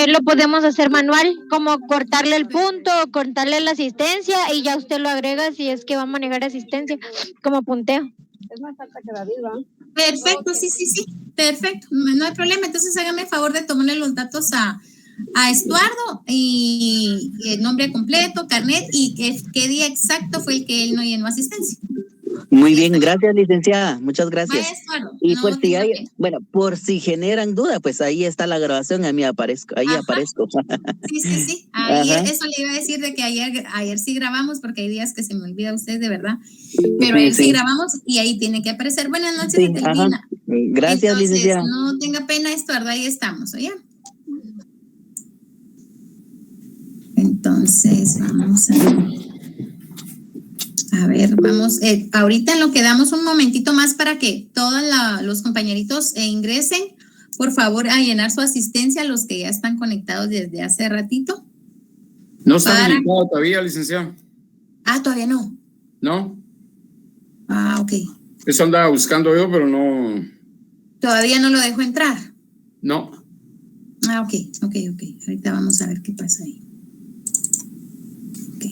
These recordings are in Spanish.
lo podemos hacer manual, como cortarle el punto, cortarle la asistencia y ya usted lo agrega si es que va a manejar asistencia como punteo. Es más falta que David, ¿va? Perfecto, sí. Perfecto, no hay problema. Entonces hágame el favor de tomarle los datos a Estuardo y el nombre completo, carnet y qué día exacto fue el que él no llenó asistencia. Muy bien, gracias, licenciada. Muchas gracias. Vaya, Estuardo, Y no pues si hay, pena. bueno, por si generan duda, pues ahí está la grabación, a mí aparezco, ahí aparezco. Sí. Ahí eso le iba a decir de que ayer sí grabamos, porque hay días que se me olvida a usted de verdad. Pero ayer sí grabamos y ahí tiene que aparecer. Buenas noches, Etelvina. Gracias, entonces, licenciada. No tenga pena, Estuardo, ahí estamos, ¿oye? Entonces, vamos a ver, vamos, ahorita en lo que damos un momentito más para que todos los compañeritos ingresen, por favor, a llenar su asistencia, los que ya están conectados desde hace ratito. No está habilitado todavía, licenciado. ¿Todavía no? ¿No? Ok. Eso andaba buscando yo, pero no. ¿Todavía no lo dejo entrar? No. Ok. Ahorita vamos a ver qué pasa ahí. Ok.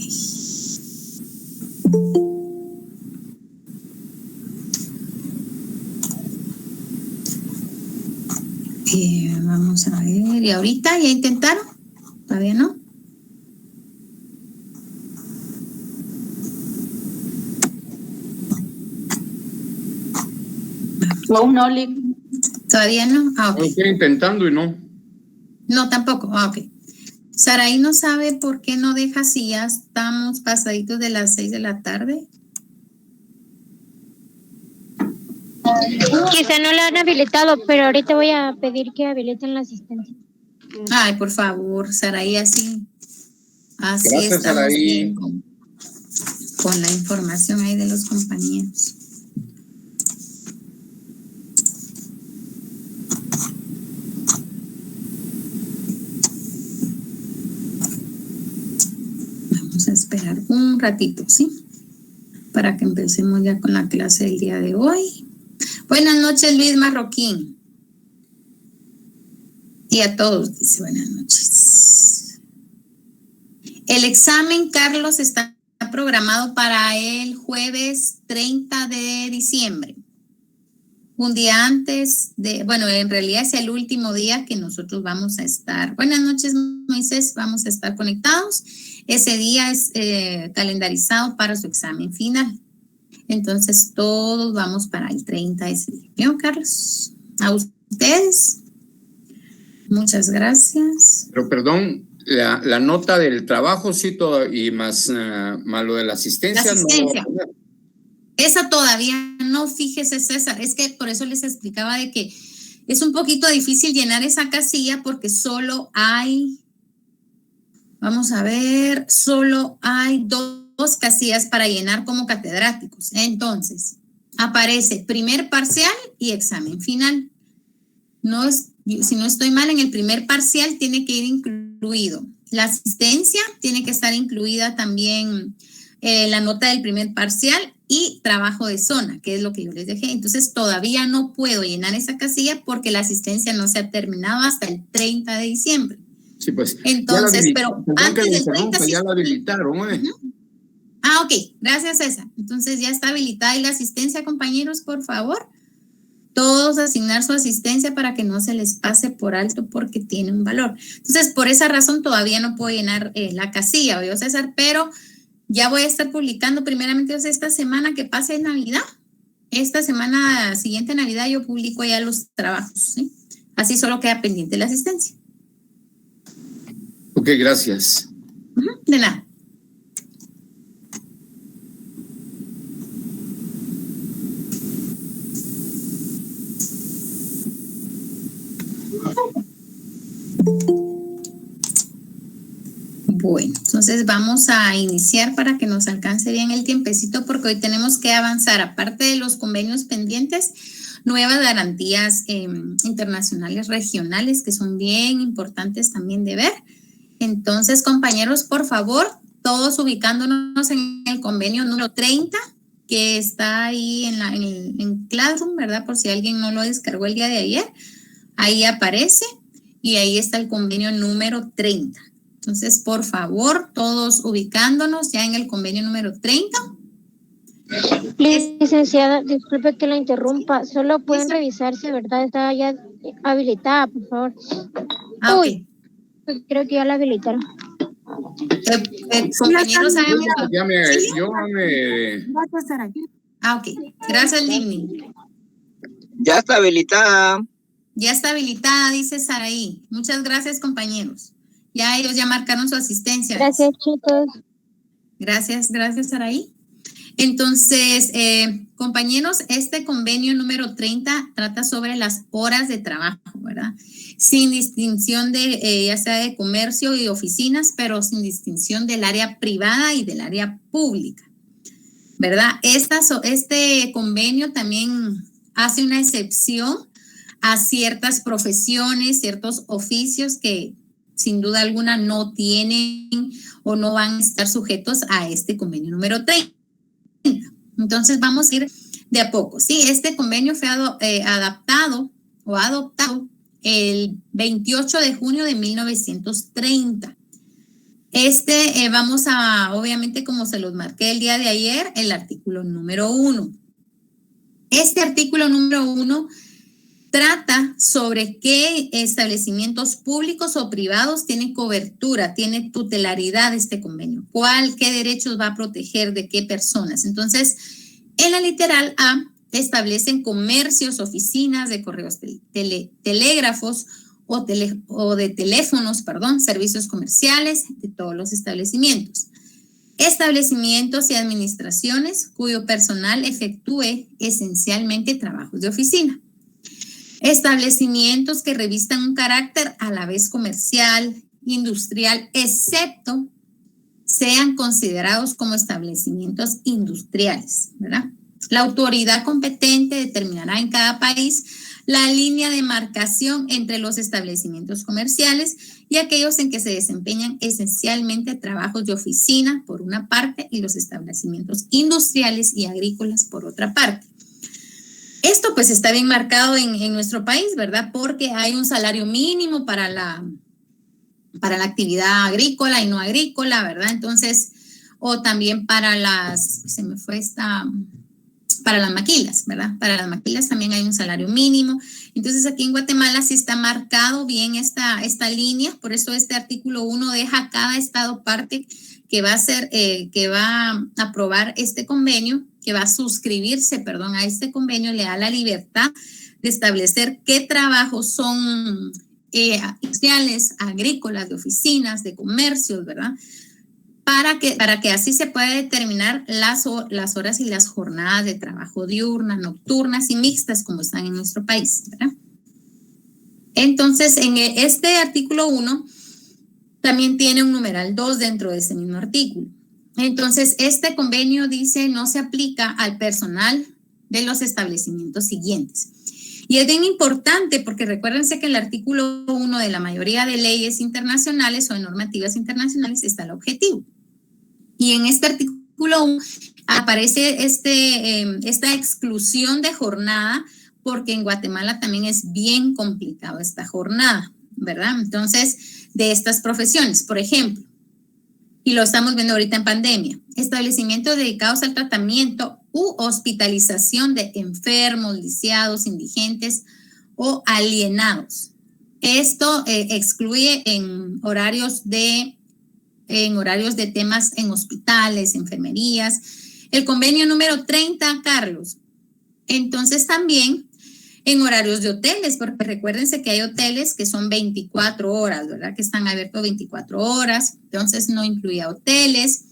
Vamos a ver, ¿y ahorita ya intentaron? ¿Todavía no? No, ¿Todavía no? Ok. Estoy intentando y no. No, tampoco. Ok. Saraí no sabe por qué no deja si ya estamos pasaditos de las 6 de la tarde. Quizá no lo han habilitado, pero ahorita voy a pedir que habiliten la asistencia. Ay, por favor, Saraí, así Gracias, estamos Saraí. bien con la información ahí de los compañeros. Vamos a esperar un ratito, ¿sí? Para que empecemos ya con la clase del día de hoy. Buenas noches, Luis Marroquín. Y a todos, dice buenas noches. El examen, Carlos, está programado para el jueves 30 de diciembre. Un día antes en realidad es el último día que nosotros vamos a estar. Buenas noches, Moisés, vamos a estar conectados. Ese día es calendarizado para su examen final. Entonces, todos vamos para el 30 de ese día. ¿Bien, Carlos? A ustedes. Muchas gracias. Pero perdón, la nota del trabajo sí todo, y más lo de la asistencia. La asistencia. No, esa todavía no, fíjese, César. Es que por eso les explicaba de que es un poquito difícil llenar esa casilla porque solo hay, vamos a ver, solo hay dos casillas para llenar como catedráticos. Entonces, aparece primer parcial y examen final. Si no estoy mal, en el primer parcial tiene que ir incluido la asistencia, tiene que estar incluida también la nota del primer parcial y trabajo de zona, que es lo que yo les dejé. Entonces, todavía no puedo llenar esa casilla porque la asistencia no se ha terminado hasta el 30 de diciembre. Sí, pues. Entonces, pero antes del 30 ya la habilitaron, ¿eh? Ok. Gracias, César. Entonces, ya está habilitada y la asistencia, compañeros, por favor. Todos asignar su asistencia para que no se les pase por alto porque tiene un valor. Entonces, por esa razón todavía no puedo llenar la casilla, ¿oyó, César? Pero ya voy a estar publicando primeramente esta semana que pase Navidad. Esta semana siguiente Navidad yo publico ya los trabajos, ¿sí? Así solo queda pendiente la asistencia. Ok, gracias. De nada. Bueno, entonces vamos a iniciar para que nos alcance bien el tiempecito porque hoy tenemos que avanzar, aparte de los convenios pendientes, nuevas garantías internacionales regionales que son bien importantes también de ver. Entonces, compañeros, por favor, todos ubicándonos en el convenio número 30 que está ahí en Classroom, ¿verdad? Por si alguien no lo descargó el día de ayer, ahí aparece. y ahí está el convenio número 30. Entonces, por favor, todos ubicándonos ya en el convenio número 30. Licenciada, disculpe que la interrumpa, solo pueden revisarse, ¿verdad? Está ya habilitada, por favor. Ah, Uy, creo que ya la habilitaron. Compañeros, Gracias, Saray. ok. Gracias, Livni. Ya está habilitada. Ya está habilitada, dice Saraí. Muchas gracias, compañeros. Ya ellos ya marcaron su asistencia. Gracias, chicos. Gracias, Saraí. Entonces, compañeros, este convenio número 30 trata sobre las horas de trabajo, ¿verdad? Sin distinción de, ya sea de comercio y oficinas, pero sin distinción del área privada y del área pública, ¿verdad? Este convenio también hace una excepción a ciertas profesiones, ciertos oficios que sin duda alguna no tienen o no van a estar sujetos a este convenio número 30. Entonces vamos a ir de a poco, ¿sí? Este convenio fue adoptado el 28 de junio de 1930. Vamos a, obviamente, como se los marqué el día de ayer, el artículo número 1. Este artículo número 1 trata sobre qué establecimientos públicos o privados tienen cobertura, tiene tutelaridad este convenio, qué derechos va a proteger de qué personas. Entonces, en la literal A establecen comercios, oficinas de correos, telégrafos o de teléfonos, servicios comerciales de todos los establecimientos. Establecimientos y administraciones cuyo personal efectúe esencialmente trabajos de oficina. Establecimientos que revistan un carácter a la vez comercial, industrial, excepto sean considerados como establecimientos industriales, ¿verdad? La autoridad competente determinará en cada país la línea de marcación entre los establecimientos comerciales y aquellos en que se desempeñan esencialmente trabajos de oficina, por una parte, y los establecimientos industriales y agrícolas, por otra parte. Esto pues está bien marcado en nuestro país, ¿verdad? Porque hay un salario mínimo para la actividad agrícola y no agrícola, ¿verdad? Entonces, o también para para las maquilas, ¿verdad? Para las maquilas también hay un salario mínimo. Entonces, aquí en Guatemala sí está marcado bien esta línea, por eso este artículo 1 deja a cada estado parte que va a aprobar este convenio, que va a suscribirse, a este convenio, le da la libertad de establecer qué trabajos son industriales, agrícolas, de oficinas, de comercios, ¿verdad? Para que así se pueda determinar las horas y las jornadas de trabajo diurnas, nocturnas y mixtas, como están en nuestro país, ¿verdad? Entonces, en este artículo 1 también tiene un numeral 2 dentro de ese mismo artículo. Entonces, este convenio dice no se aplica al personal de los establecimientos siguientes. Y es bien importante porque recuérdense que en el artículo 1 de la mayoría de leyes internacionales o de normativas internacionales está el objetivo. Y en este artículo 1 aparece esta exclusión de jornada porque en Guatemala también es bien complicado esta jornada, ¿verdad? Entonces, de estas profesiones, por ejemplo, y lo estamos viendo ahorita en pandemia, establecimientos dedicados al tratamiento u hospitalización de enfermos, lisiados, indigentes o alienados. Esto excluye en horarios de temas en hospitales, enfermerías. El convenio número 30, Carlos. Entonces también en horarios de hoteles, porque recuérdense que hay hoteles que son 24 horas, ¿verdad? Que están abiertos 24 horas, entonces no incluye hoteles,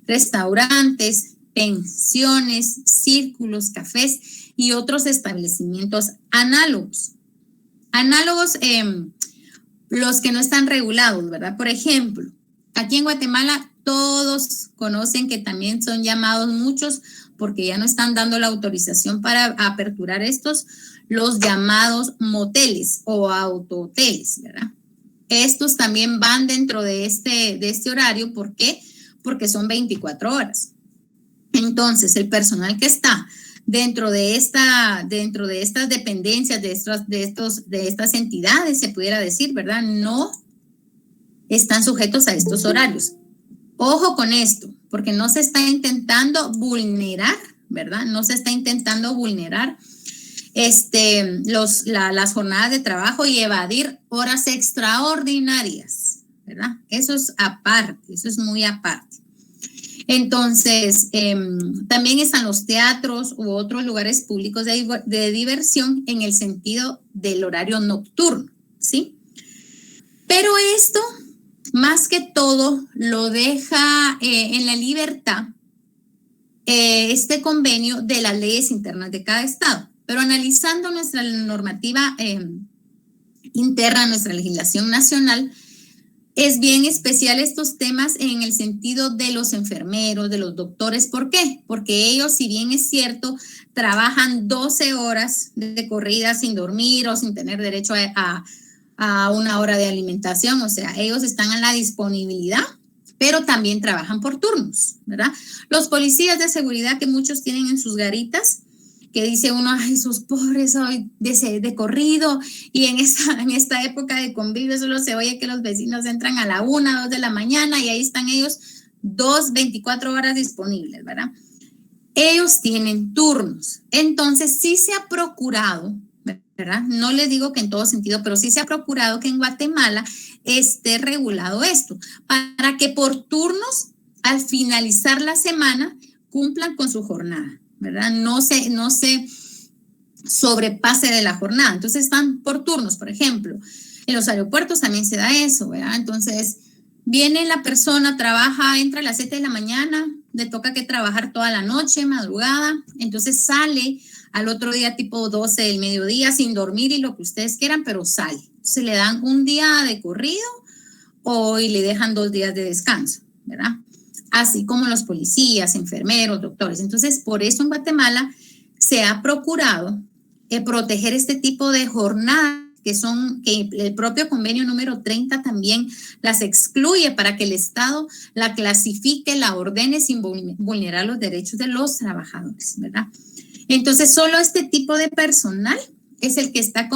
restaurantes, pensiones, círculos, cafés y otros establecimientos análogos. Análogos, los que no están regulados, ¿verdad? Por ejemplo, aquí en Guatemala todos conocen que también son llamados muchos porque ya no están dando la autorización para aperturar los llamados moteles o autohoteles, ¿verdad? Estos también van dentro de este horario. ¿Por qué? Porque son 24 horas. Entonces, el personal que está dentro de estas dependencias, de estas entidades, se pudiera decir, ¿verdad? No están sujetos a estos horarios. Ojo con esto, porque no se está intentando vulnerar, ¿verdad? No se está intentando vulnerar las jornadas de trabajo y evadir horas extraordinarias, ¿verdad? Eso es aparte, eso es muy aparte. Entonces, también están los teatros u otros lugares públicos de diversión en el sentido del horario nocturno, ¿sí? Pero esto, más que todo, lo deja en la libertad este convenio de las leyes internas de cada estado. Pero analizando nuestra normativa interna, nuestra legislación nacional, es bien especial estos temas en el sentido de los enfermeros, de los doctores. ¿Por qué? Porque ellos, si bien es cierto, trabajan 12 horas de corrida sin dormir o sin tener derecho a una hora de alimentación. O sea, ellos están a la disponibilidad, pero también trabajan por turnos, ¿verdad? Los policías de seguridad que muchos tienen en sus garitas, que dice uno, ay, esos pobres hoy de corrido, y en esta época de convivio solo se oye que los vecinos entran a la 1, 2 de la mañana y ahí están ellos 24 horas disponibles, ¿verdad? Ellos tienen turnos. Entonces sí se ha procurado, ¿verdad? No les digo que en todo sentido, pero sí se ha procurado que en Guatemala esté regulado esto, para que por turnos, al finalizar la semana, cumplan con su jornada, ¿verdad? No se sobrepase de la jornada. Entonces están por turnos, por ejemplo. En los aeropuertos también se da eso, ¿verdad? Entonces viene la persona, trabaja, entra a las 7 de la mañana, le toca que trabajar toda la noche, madrugada, entonces sale al otro día tipo 12 del mediodía sin dormir y lo que ustedes quieran, pero sale. Se le dan un día de corrido y le dejan 2 días de descanso, ¿verdad? Así como los policías, enfermeros, doctores. Entonces, por eso en Guatemala se ha procurado proteger este tipo de jornadas que el propio convenio número 30 también las excluye para que el Estado la clasifique, la ordene sin vulnerar los derechos de los trabajadores, ¿verdad? Entonces, solo este tipo de personal es el que está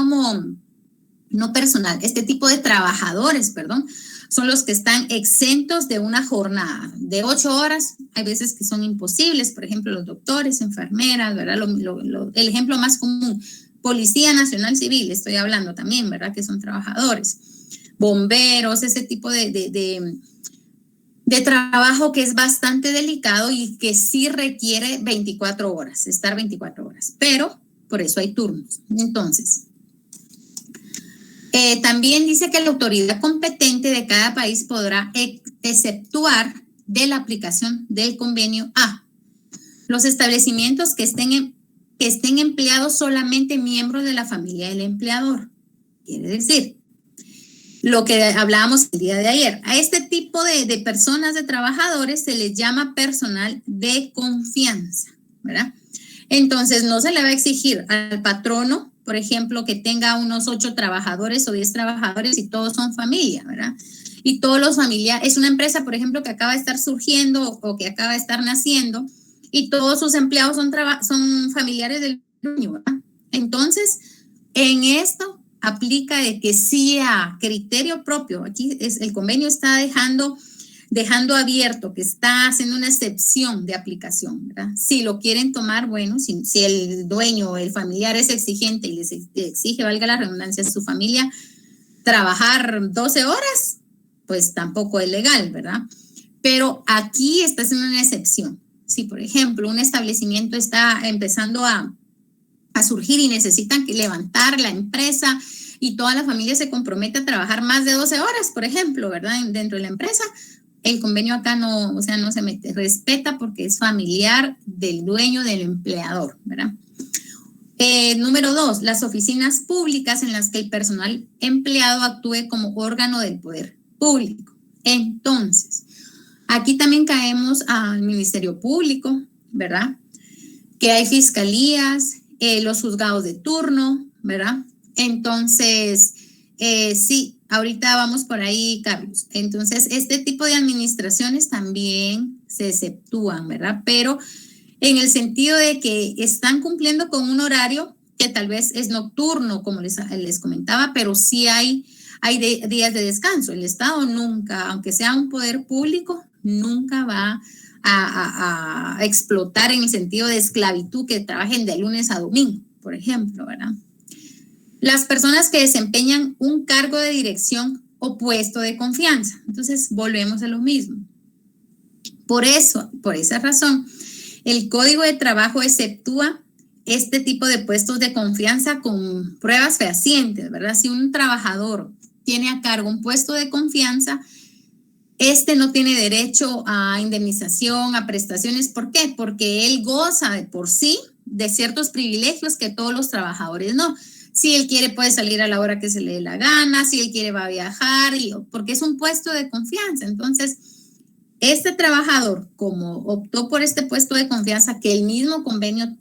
este tipo de trabajadores, perdón, son los que están exentos de una jornada de 8 horas. Hay veces que son imposibles, por ejemplo, los doctores, enfermeras, ¿verdad? El ejemplo más común, Policía Nacional Civil, estoy hablando también, ¿verdad? Que son trabajadores, bomberos, ese tipo de trabajo que es bastante delicado y que sí requiere 24 horas, estar 24 horas, pero por eso hay turnos. Entonces, también dice que la autoridad competente de cada país podrá exceptuar de la aplicación del convenio A los establecimientos que estén empleados solamente miembros de la familia del empleador. Quiere decir, lo que hablábamos el día de ayer, a este tipo de personas, de trabajadores, se les llama personal de confianza, ¿verdad? Entonces, no se le va a exigir al patrono, por ejemplo, que tenga unos 8 trabajadores o 10 trabajadores y todos son familia, ¿verdad? Y todos los familiares, es una empresa, por ejemplo, que acaba de estar surgiendo o que acaba de estar naciendo y todos sus empleados son familiares del dueño, ¿verdad? Entonces, en esto aplica de que sí a criterio propio, aquí el convenio está dejando abierto, que está haciendo una excepción de aplicación, ¿verdad? Si lo quieren tomar, bueno, si el dueño, el familiar es exigente y les exige, valga la redundancia, a su familia trabajar 12 horas, pues tampoco es legal, ¿verdad? Pero aquí está haciendo una excepción. Si, por ejemplo, un establecimiento está empezando a surgir y necesitan levantar la empresa y toda la familia se compromete a trabajar más de 12 horas, por ejemplo, ¿verdad? Dentro de la empresa, el convenio acá no se mete, respeta porque es familiar del dueño, del empleador, ¿verdad? Número 2, las oficinas públicas en las que el personal empleado actúe como órgano del poder público. Entonces, aquí también caemos al Ministerio Público, ¿verdad? Que hay fiscalías, los juzgados de turno, ¿verdad? Entonces, sí, ahorita vamos por ahí, Carlos. Entonces, este tipo de administraciones también se exceptúan, ¿verdad? Pero en el sentido de que están cumpliendo con un horario que tal vez es nocturno, como les comentaba, pero sí hay días de descanso. El Estado nunca, aunque sea un poder público, nunca va a explotar en el sentido de esclavitud, que trabajen de lunes a domingo, por ejemplo, ¿verdad? Las personas que desempeñan un cargo de dirección o puesto de confianza. Entonces, volvemos a lo mismo. Por esa razón, el Código de Trabajo exceptúa este tipo de puestos de confianza con pruebas fehacientes, ¿verdad? Si un trabajador tiene a cargo un puesto de confianza, no tiene derecho a indemnización, a prestaciones. ¿Por qué? Porque él goza de por sí de ciertos privilegios que todos los trabajadores no. Si él quiere, puede salir a la hora que se le dé la gana, si él quiere, va a viajar, porque es un puesto de confianza. Entonces, este trabajador, como optó por este puesto de confianza, que el mismo convenio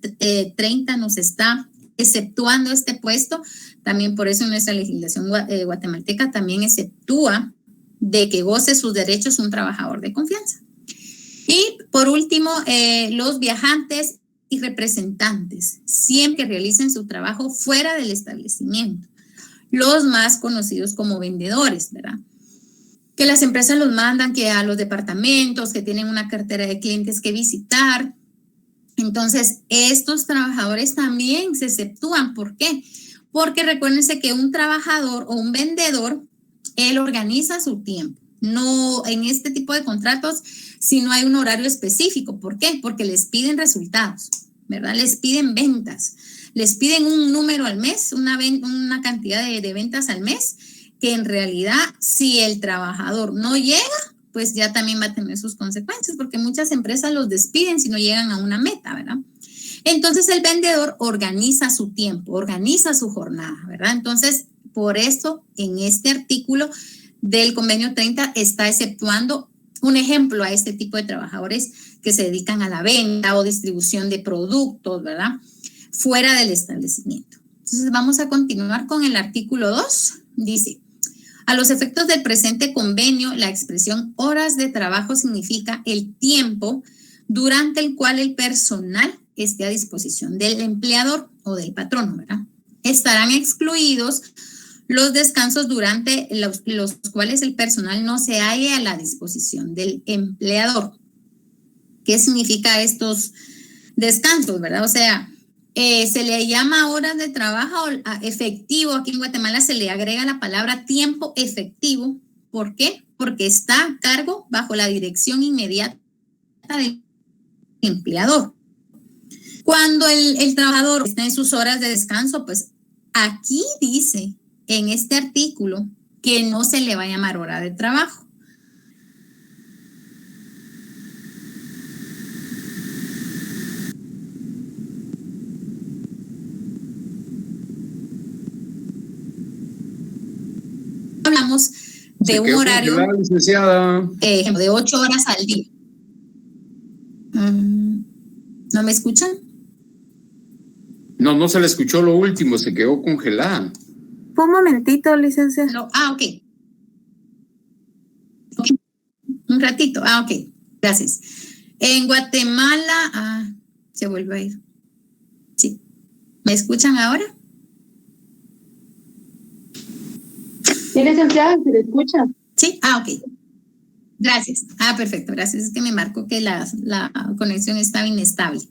30 nos está exceptuando este puesto, también por eso nuestra legislación guatemalteca también exceptúa de que goce sus derechos un trabajador de confianza. Y por último, los viajantes y representantes, siempre que realicen su trabajo fuera del establecimiento, los más conocidos como vendedores, ¿verdad? Que las empresas los mandan que a los departamentos, que tienen una cartera de clientes que visitar. Entonces, estos trabajadores también se exceptúan. ¿Por qué? Porque recuérdense que un trabajador o un vendedor, él organiza su tiempo. No en este tipo de contratos, si no hay un horario específico. ¿Por qué? Porque les piden resultados, ¿verdad? Les piden ventas, les piden un número al mes, una cantidad de ventas al mes, que en realidad, si el trabajador no llega, pues ya también va a tener sus consecuencias, porque muchas empresas los despiden si no llegan a una meta, ¿verdad? Entonces, el vendedor organiza su tiempo, organiza su jornada, ¿verdad? Entonces, por esto, en este artículo del convenio 30 está exceptuando un ejemplo a este tipo de trabajadores que se dedican a la venta o distribución de productos, ¿verdad? Fuera del establecimiento. Entonces, vamos a continuar con el artículo 2. Dice, a los efectos del presente convenio, la expresión horas de trabajo significa el tiempo durante el cual el personal esté a disposición del empleador o del patrono, ¿verdad? Estarán excluidos los descansos durante los cuales el personal no se halle a la disposición del empleador. ¿Qué significa estos descansos, verdad? O sea, se le llama horas de trabajo efectivo. Aquí en Guatemala se le agrega la palabra tiempo efectivo. ¿Por qué? Porque está a cargo bajo la dirección inmediata del empleador. Cuando el trabajador está en sus horas de descanso, pues aquí dice en este artículo que no se le va a llamar hora de trabajo. Hablamos de un horario de 8 horas al día. ¿No me escuchan? No se le escuchó lo último, se quedó congelada. Un momentito, licenciada. No, ok. Un ratito. Ok. Gracias. En Guatemala, se vuelve a ir. Sí. ¿Me escuchan ahora? Sí, licenciada, se le escucha. Sí, ok. Gracias. Perfecto, gracias. Es que me marcó que la conexión estaba inestable.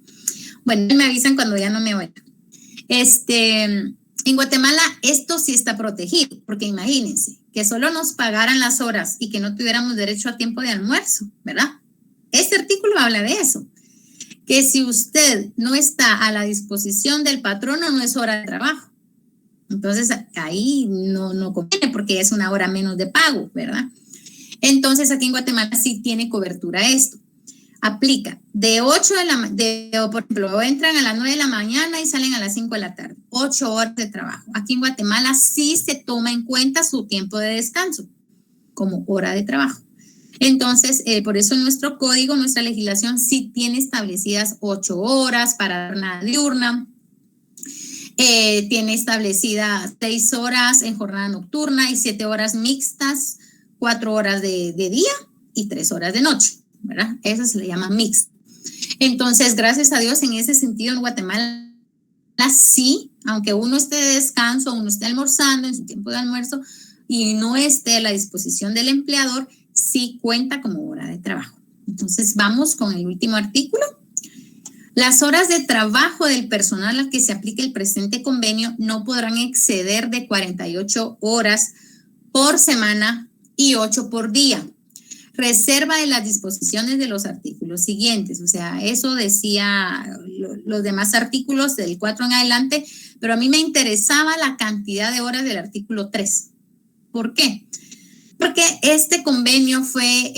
Bueno, me avisan cuando ya no me oigan. En Guatemala esto sí está protegido, porque imagínense que solo nos pagaran las horas y que no tuviéramos derecho a tiempo de almuerzo, ¿verdad? Este artículo habla de eso, que si usted no está a la disposición del patrono, no es hora de trabajo. Entonces ahí no conviene porque es una hora menos de pago, ¿verdad? Entonces aquí en Guatemala sí tiene cobertura esto. Aplica de 8 por ejemplo, entran a las 9 de la mañana y salen a las 5 de la tarde. 8 horas de trabajo. Aquí en Guatemala sí se toma en cuenta su tiempo de descanso como hora de trabajo. Entonces, por eso nuestro código, nuestra legislación sí tiene establecidas 8 horas para jornada diurna. Tiene establecidas 6 horas en jornada nocturna y 7 horas mixtas, 4 horas de día y 3 horas de noche, ¿verdad? Eso se le llama mixto. Entonces, gracias a Dios, en ese sentido, en Guatemala, sí, aunque uno esté de descanso, uno esté almorzando en su tiempo de almuerzo y no esté a la disposición del empleador, sí cuenta como hora de trabajo. Entonces, vamos con el último artículo. Las horas de trabajo del personal al que se aplique el presente convenio no podrán exceder de 48 horas por semana y 8 por día. Reserva de las disposiciones de los artículos siguientes. O sea, eso decía los demás artículos del 4 en adelante, pero a mí me interesaba la cantidad de horas del artículo 3. ¿Por qué? Porque este convenio fue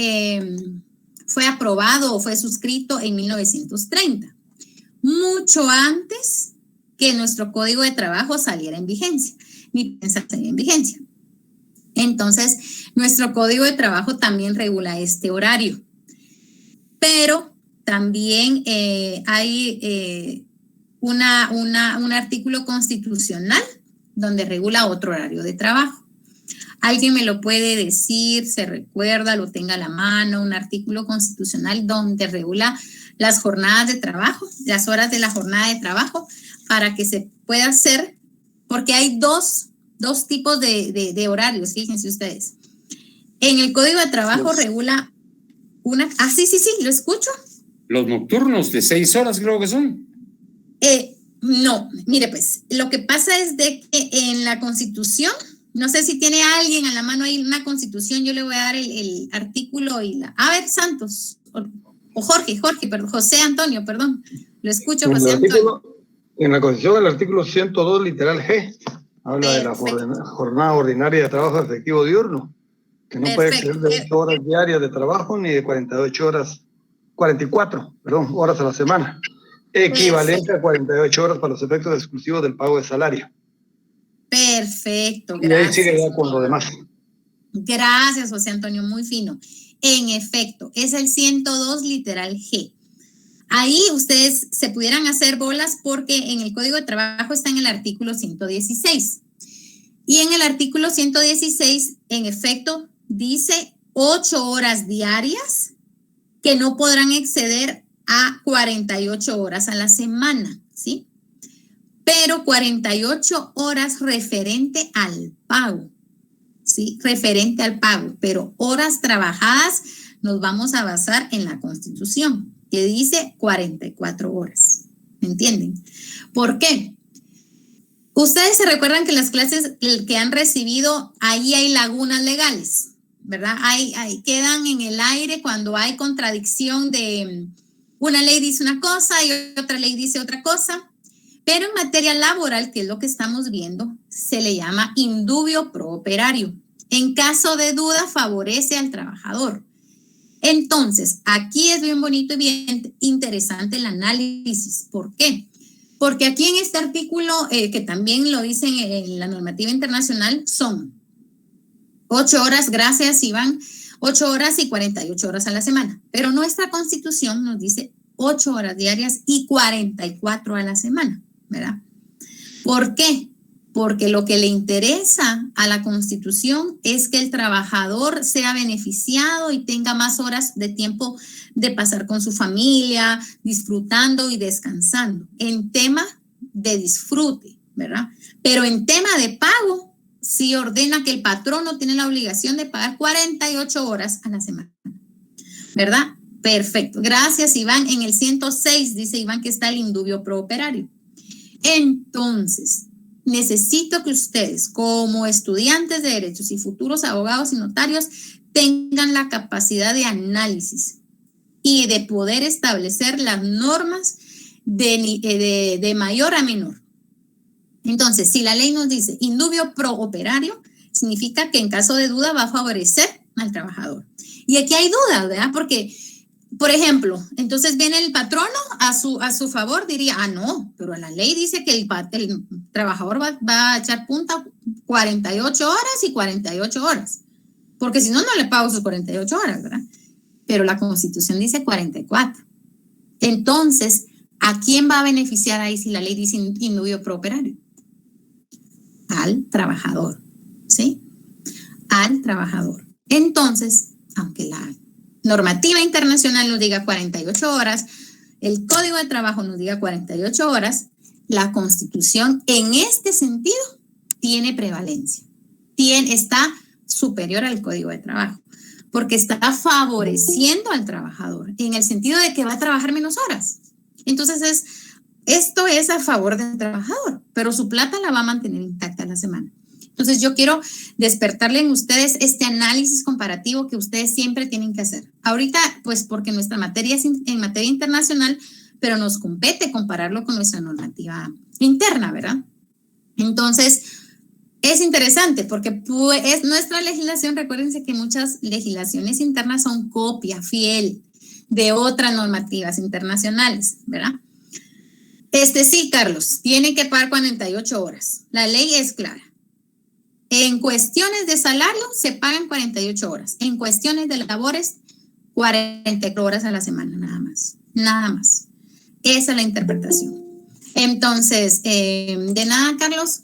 aprobado o fue suscrito en 1930, mucho antes que nuestro Código de Trabajo saliera en vigencia, ni pensar salir en vigencia. Entonces, nuestro Código de Trabajo también regula este horario, pero también hay un artículo constitucional donde regula otro horario de trabajo. ¿Alguien me lo puede decir? ¿Se recuerda? ¿Lo tenga a la mano? Un artículo constitucional donde regula las jornadas de trabajo, las horas de la jornada de trabajo, para que se pueda hacer, porque hay dos tipos de horarios, fíjense ustedes. En el Código de Trabajo regula una... Ah, sí, lo escucho. Los nocturnos de 6 horas creo que son. No, mire pues, lo que pasa es de que en la Constitución, no sé si tiene alguien a la mano ahí una Constitución, yo le voy a dar el artículo y la... A ver, Santos, o José Antonio, perdón, lo escucho, José Antonio. En la Constitución, el artículo 102, literal G, habla de la jornada ordinaria de trabajo efectivo diurno, que no puede exceder de 8 horas diarias de trabajo ni de 44 horas a la semana, equivalente a 48 horas para los efectos exclusivos del pago de salario. Perfecto, gracias. Y ahí sigue ya con lo demás. Gracias, José Antonio, muy fino. En efecto, es el 102 literal G. Ahí ustedes se pudieran hacer bolas porque en el Código de Trabajo está en el artículo 116. Y en el artículo 116, en efecto, dice 8 horas diarias que no podrán exceder a 48 horas a la semana, ¿sí? Pero 48 horas referente al pago, ¿sí? Referente al pago, pero horas trabajadas nos vamos a basar en la Constitución, que dice 44 horas, ¿me entienden? ¿Por qué? Ustedes se recuerdan que las clases que han recibido, ahí hay lagunas legales, ¿verdad? Quedan en el aire cuando hay contradicción de una ley dice una cosa y otra ley dice otra cosa. Pero en materia laboral, que es lo que estamos viendo, se le llama indubio pro operario. En caso de duda, favorece al trabajador. Entonces, aquí es bien bonito y bien interesante el análisis. ¿Por qué? Porque aquí en este artículo, que también lo dicen en la normativa internacional, son 8 horas, gracias Iván, 8 horas y 48 horas a la semana. Pero nuestra Constitución nos dice 8 horas diarias y 44 a la semana, ¿verdad? ¿Por qué? Porque lo que le interesa a la Constitución es que el trabajador sea beneficiado y tenga más horas de tiempo de pasar con su familia, disfrutando y descansando, en tema de disfrute, ¿verdad? Pero en tema de pago, sí ordena que el patrono tiene la obligación de pagar 48 horas a la semana, ¿verdad? Perfecto. Gracias, Iván. En el 106 dice Iván que está el indubio pro operario. Entonces, necesito que ustedes, como estudiantes de derechos y futuros abogados y notarios, tengan la capacidad de análisis y de poder establecer las normas de mayor a menor. Entonces, si la ley nos dice indubio pro operario, significa que en caso de duda va a favorecer al trabajador. Y aquí hay dudas, ¿verdad? Porque, por ejemplo, entonces viene el patrono a su favor, diría, no, pero la ley dice que el trabajador va a echar punta 48 horas y 48 horas, porque si no, no le pago sus 48 horas, ¿verdad? Pero la Constitución dice 44. Entonces, ¿a quién va a beneficiar ahí si la ley dice indubio pro operario? Al trabajador, ¿sí? Al trabajador. Entonces, aunque la normativa internacional nos diga 48 horas, el Código de Trabajo nos diga 48 horas, la Constitución en este sentido tiene prevalencia, está superior al Código de Trabajo, porque está favoreciendo al trabajador en el sentido de que va a trabajar menos horas. Entonces, esto es a favor del trabajador, pero su plata la va a mantener intacta la semana. Entonces, yo quiero despertarle en ustedes este análisis comparativo que ustedes siempre tienen que hacer. Ahorita, pues porque nuestra materia es en materia internacional, pero nos compete compararlo con nuestra normativa interna, ¿verdad? Entonces, es interesante porque es nuestra legislación. Recuérdense que muchas legislaciones internas son copia fiel de otras normativas internacionales, ¿verdad? Sí, Carlos, tiene que pagar 48 horas. La ley es clara. En cuestiones de salario se pagan 48 horas. En cuestiones de labores, 40 horas a la semana, nada más. Nada más. Esa es la interpretación. Entonces, de nada, Carlos,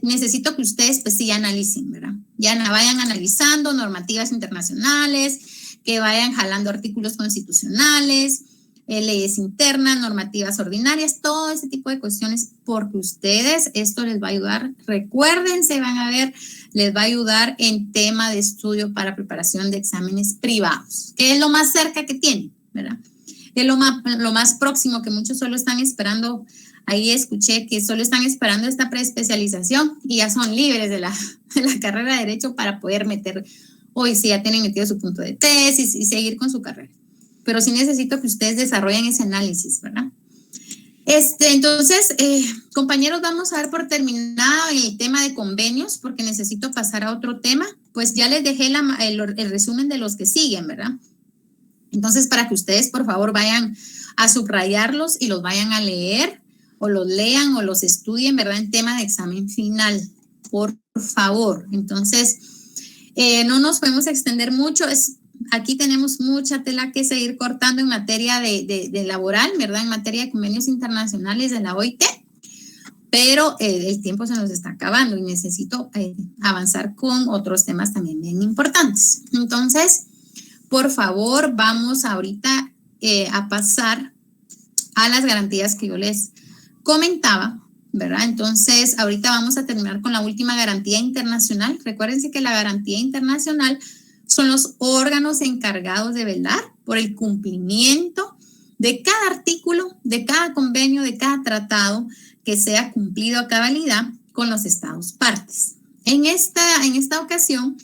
necesito que ustedes pues sí analicen, ¿verdad? Ya vayan analizando normativas internacionales, que vayan jalando artículos constitucionales, leyes internas, normativas ordinarias, todo ese tipo de cuestiones, porque ustedes, esto les va a ayudar, recuérdense, van a ver, les va a ayudar en tema de estudio para preparación de exámenes privados, que es lo más cerca que tienen, ¿verdad? Es lo más próximo, que muchos solo están esperando. Ahí escuché que solo están esperando esta preespecialización y ya son libres de la carrera de Derecho para poder meter, hoy sí ya tienen metido su punto de tesis y seguir con su carrera. Pero sí necesito que ustedes desarrollen ese análisis, ¿verdad? Entonces, compañeros, vamos a dar por terminado el tema de convenios porque necesito pasar a otro tema. Pues ya les dejé el resumen de los que siguen, ¿verdad? Entonces, para que ustedes, por favor, vayan a subrayarlos y los vayan a leer o los lean o los estudien, ¿verdad? En tema de examen final, por favor. Entonces, no nos podemos extender mucho. Aquí tenemos mucha tela que seguir cortando en materia de laboral, ¿verdad? En materia de convenios internacionales de la OIT, pero el tiempo se nos está acabando y necesito avanzar con otros temas también bien importantes. Entonces, por favor, vamos ahorita a pasar a las garantías que yo les comentaba, ¿verdad? Entonces, ahorita vamos a terminar con la última garantía internacional. Recuérdense que la garantía internacional son los órganos encargados de velar por el cumplimiento de cada artículo, de cada convenio, de cada tratado que sea cumplido a cabalidad con los estados partes. En esta ocasión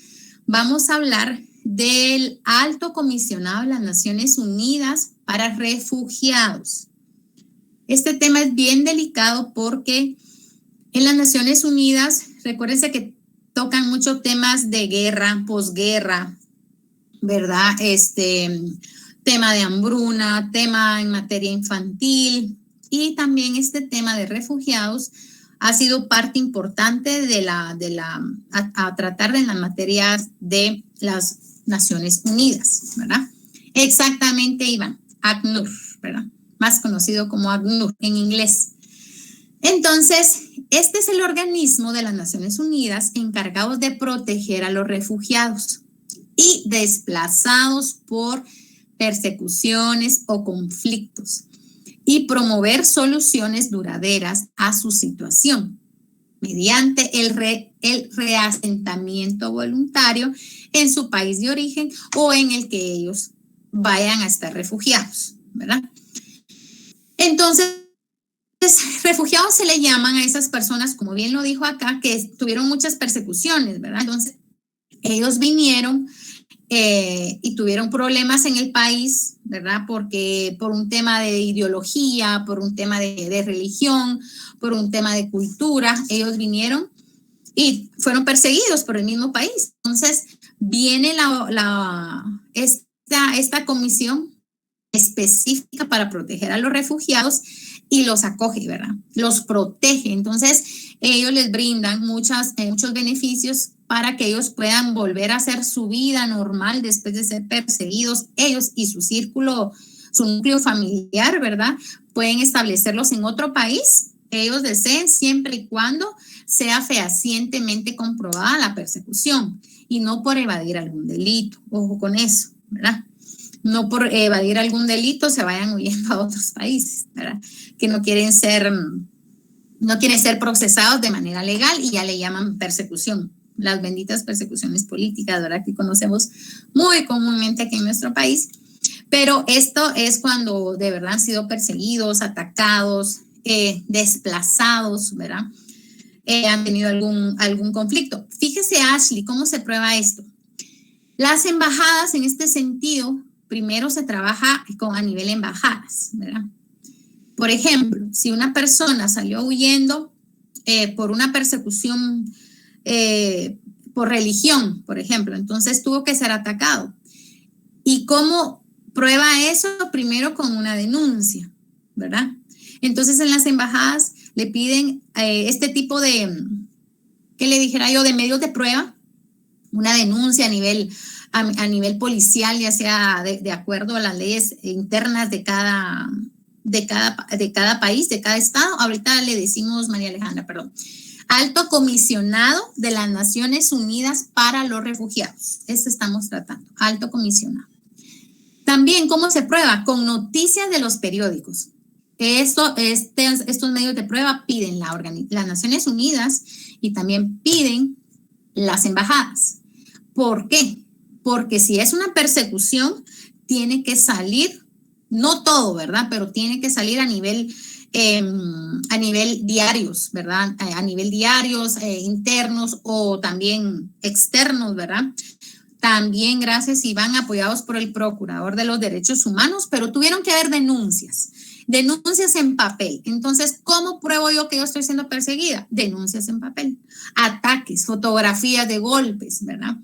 vamos a hablar del Alto Comisionado de las Naciones Unidas para Refugiados. Este tema es bien delicado porque en las Naciones Unidas, recuérdense que tocan muchos temas de guerra, posguerra, ¿verdad? Tema de hambruna, tema en materia infantil y también este tema de refugiados ha sido parte importante a tratar de las materias de las Naciones Unidas, ¿verdad? Exactamente, Iván, ACNUR, ¿verdad? Más conocido como ACNUR en inglés. Entonces, este es el organismo de las Naciones Unidas encargado de proteger a los refugiados y desplazados por persecuciones o conflictos y promover soluciones duraderas a su situación mediante el reasentamiento voluntario en su país de origen o en el que ellos vayan a estar refugiados, ¿verdad? Entonces, refugiados se le llaman a esas personas, como bien lo dijo acá, que tuvieron muchas persecuciones, ¿verdad? Entonces, ellos vinieron y tuvieron problemas en el país, ¿verdad? Porque por un tema de ideología, por un tema de religión, por un tema de cultura, ellos vinieron y fueron perseguidos por el mismo país. Entonces, viene esta comisión específica para proteger a los refugiados y los acoge, ¿verdad? Los protege. Entonces, ellos les brindan muchos beneficios para que ellos puedan volver a hacer su vida normal después de ser perseguidos. Ellos y su núcleo familiar, ¿verdad? Pueden establecerlos en otro país que ellos deseen siempre y cuando sea fehacientemente comprobada la persecución y no por evadir algún delito. Ojo con eso, ¿verdad? no por evadir algún delito se vayan huyendo a otros países, ¿verdad? Que no quieren ser procesados de manera legal y ya le llaman persecución, las benditas persecuciones políticas, ¿verdad? Que conocemos muy comúnmente aquí en nuestro país. Pero esto es cuando de verdad han sido perseguidos, atacados, desplazados, ¿verdad? Han tenido algún conflicto. Fíjese, Ashley, cómo se prueba esto. Las embajadas, en este sentido, primero se trabaja a nivel embajadas, ¿verdad? Por ejemplo, si una persona salió huyendo por una persecución por religión, por ejemplo, entonces tuvo que ser atacado. ¿Y cómo prueba eso? Primero con una denuncia, ¿verdad? Entonces en las embajadas le piden este tipo de, ¿qué le dijera yo? De medios de prueba, una denuncia a nivel policial, ya sea de acuerdo a las leyes internas de cada país, de cada estado. Ahorita le decimos, María Alejandra, perdón. Alto Comisionado de las Naciones Unidas para los Refugiados. Eso estamos tratando, alto comisionado. También, ¿cómo se prueba? Con noticias de los periódicos. Estos medios de prueba piden las Naciones Unidas y también piden las embajadas. ¿Por qué? Porque si es una persecución, tiene que salir, no todo, ¿verdad? Pero tiene que salir a nivel diarios, ¿verdad? A nivel diarios, internos o también externos, ¿verdad? También gracias y van apoyados por el Procurador de los Derechos Humanos, pero tuvieron que haber denuncias en papel. Entonces, ¿cómo pruebo yo que yo estoy siendo perseguida? Denuncias en papel, ataques, fotografías de golpes, ¿verdad?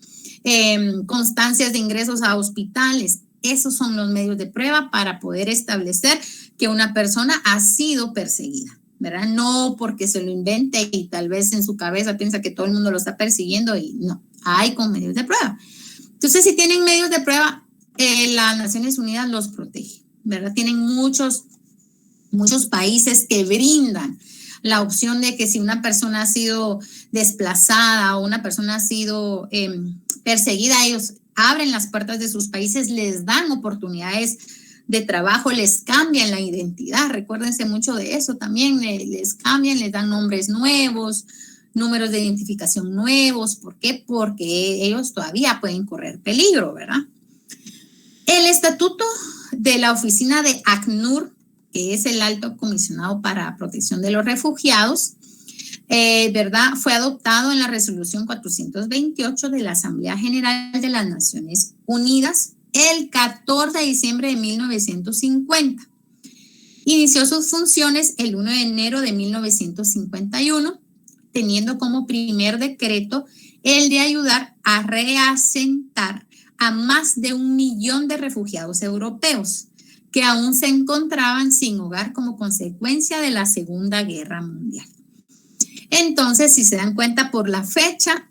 Constancias de ingresos a hospitales. Esos son los medios de prueba para poder establecer que una persona ha sido perseguida, ¿verdad? No porque se lo invente y tal vez en su cabeza piensa que todo el mundo lo está persiguiendo y no, hay con medios de prueba. Entonces, si tienen medios de prueba, las Naciones Unidas los protege, ¿verdad? Tienen muchos países que brindan la opción de que si una persona ha sido desplazada o una persona ha sido perseguida, ellos abren las puertas de sus países, les dan oportunidades de trabajo, les cambian la identidad. Recuérdense mucho de eso también, les cambian, les dan nombres nuevos, números de identificación nuevos. ¿Por qué? Porque ellos todavía pueden correr peligro, ¿verdad? El estatuto de la oficina de ACNUR, que es el Alto Comisionado para Protección de los Refugiados, ¿verdad? Fue adoptado en la resolución 428 de la Asamblea General de las Naciones Unidas el 14 de diciembre de 1950. Inició sus funciones el 1 de enero de 1951, teniendo como primer decreto el de ayudar a reasentar a más de 1 millón de refugiados europeos que aún se encontraban sin hogar como consecuencia de la Segunda Guerra Mundial. Entonces, si se dan cuenta por la fecha,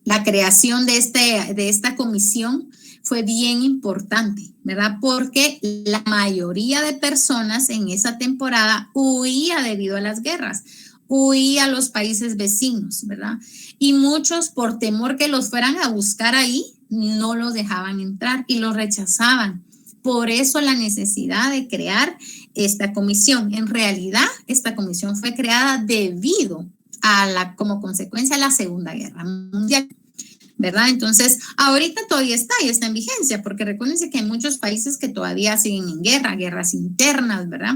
la creación de esta comisión fue bien importante, ¿verdad? Porque la mayoría de personas en esa temporada huía debido a las guerras, huía a los países vecinos, ¿verdad? Y muchos, por temor que los fueran a buscar ahí, no los dejaban entrar y los rechazaban. Por eso la necesidad de crear esta comisión. En realidad, esta comisión fue creada debido a como consecuencia de la Segunda Guerra Mundial, ¿verdad? Entonces, ahorita todavía está en vigencia, porque recuérdense que hay muchos países que todavía siguen en guerra, guerras internas, ¿verdad?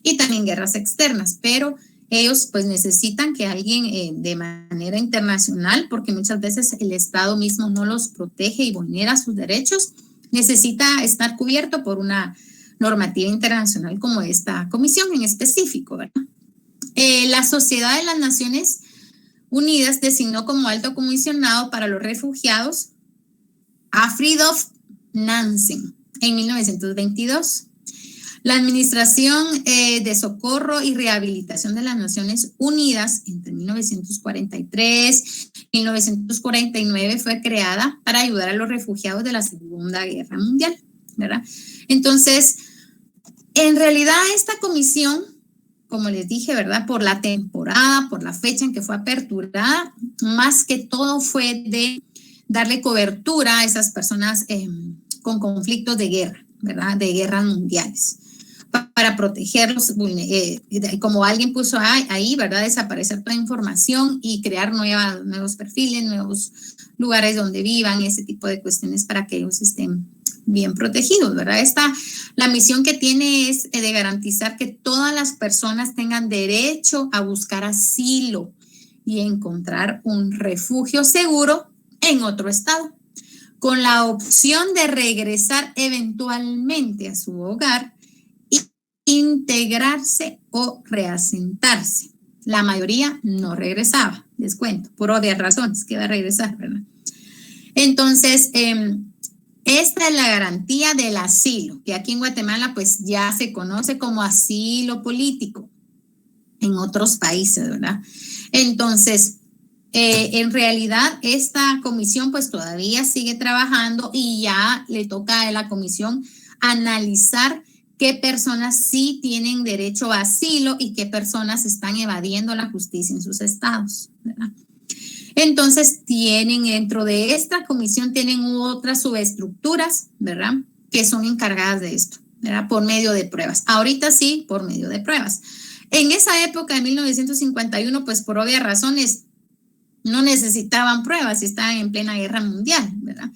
Y también guerras externas, pero ellos pues necesitan que alguien de manera internacional, porque muchas veces el Estado mismo no los protege y vulnera sus derechos, necesita estar cubierto por una normativa internacional como esta comisión en específico, ¿verdad? La Sociedad de las Naciones Unidas designó como alto comisionado para los refugiados a Fridtjof Nansen en 1922. La Administración de Socorro y Rehabilitación de las Naciones Unidas entre 1943 y 1949 fue creada para ayudar a los refugiados de la Segunda Guerra Mundial, ¿verdad? Entonces, en realidad esta comisión, como les dije, ¿verdad? Por la temporada, por la fecha en que fue aperturada, más que todo fue de darle cobertura a esas personas con conflictos de guerra, ¿verdad? De guerras mundiales, para protegerlos, como alguien puso ahí, ¿verdad? Desaparecer toda información y crear nuevos perfiles, nuevos lugares donde vivan, ese tipo de cuestiones para que ellos estén bien protegidos, ¿verdad? La misión que tiene es de garantizar que todas las personas tengan derecho a buscar asilo y encontrar un refugio seguro en otro estado, con la opción de regresar eventualmente a su hogar e integrarse o reasentarse. La mayoría no regresaba, les cuento, por obvias razones, que va a regresar, ¿verdad? Entonces, esta es la garantía del asilo, que aquí en Guatemala pues ya se conoce como asilo político en otros países, ¿verdad? Entonces, en realidad esta comisión pues todavía sigue trabajando y ya le toca a la comisión analizar qué personas sí tienen derecho a asilo y qué personas están evadiendo la justicia en sus estados, ¿verdad? Entonces dentro de esta comisión tienen otras subestructuras, ¿verdad? Que son encargadas de esto, ¿verdad? Por medio de pruebas. Ahorita sí, por medio de pruebas. En esa época de 1951, pues por obvias razones, no necesitaban pruebas, estaban en plena guerra mundial, ¿verdad?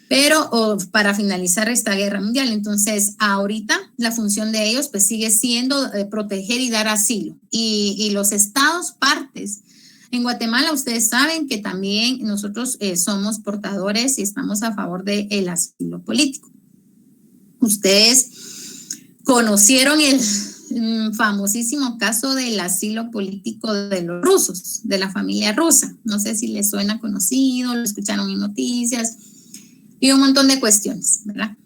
Pero para finalizar esta guerra mundial, entonces ahorita la función de ellos pues sigue siendo proteger y dar asilo. Y los estados partes, en Guatemala ustedes saben que también nosotros somos portadores y estamos a favor del asilo político. Ustedes conocieron el famosísimo caso del asilo político de los rusos, de la familia rusa. No sé si les suena conocido, lo escucharon en noticias y un montón de cuestiones, ¿verdad?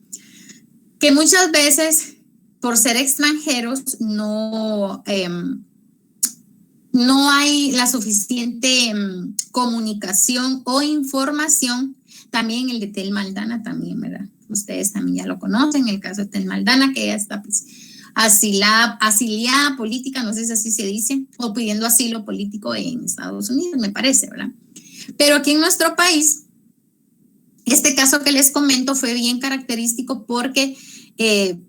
Que muchas veces, por ser extranjeros, no hay la suficiente comunicación o información. También el de Tel Maldana también, ¿verdad? Ustedes también ya lo conocen, el caso de Tel Maldana, que ya está pues asiliada política, no sé si así se dice, o pidiendo asilo político en Estados Unidos, me parece, ¿verdad? Pero aquí en nuestro país, este caso que les comento fue bien característico porque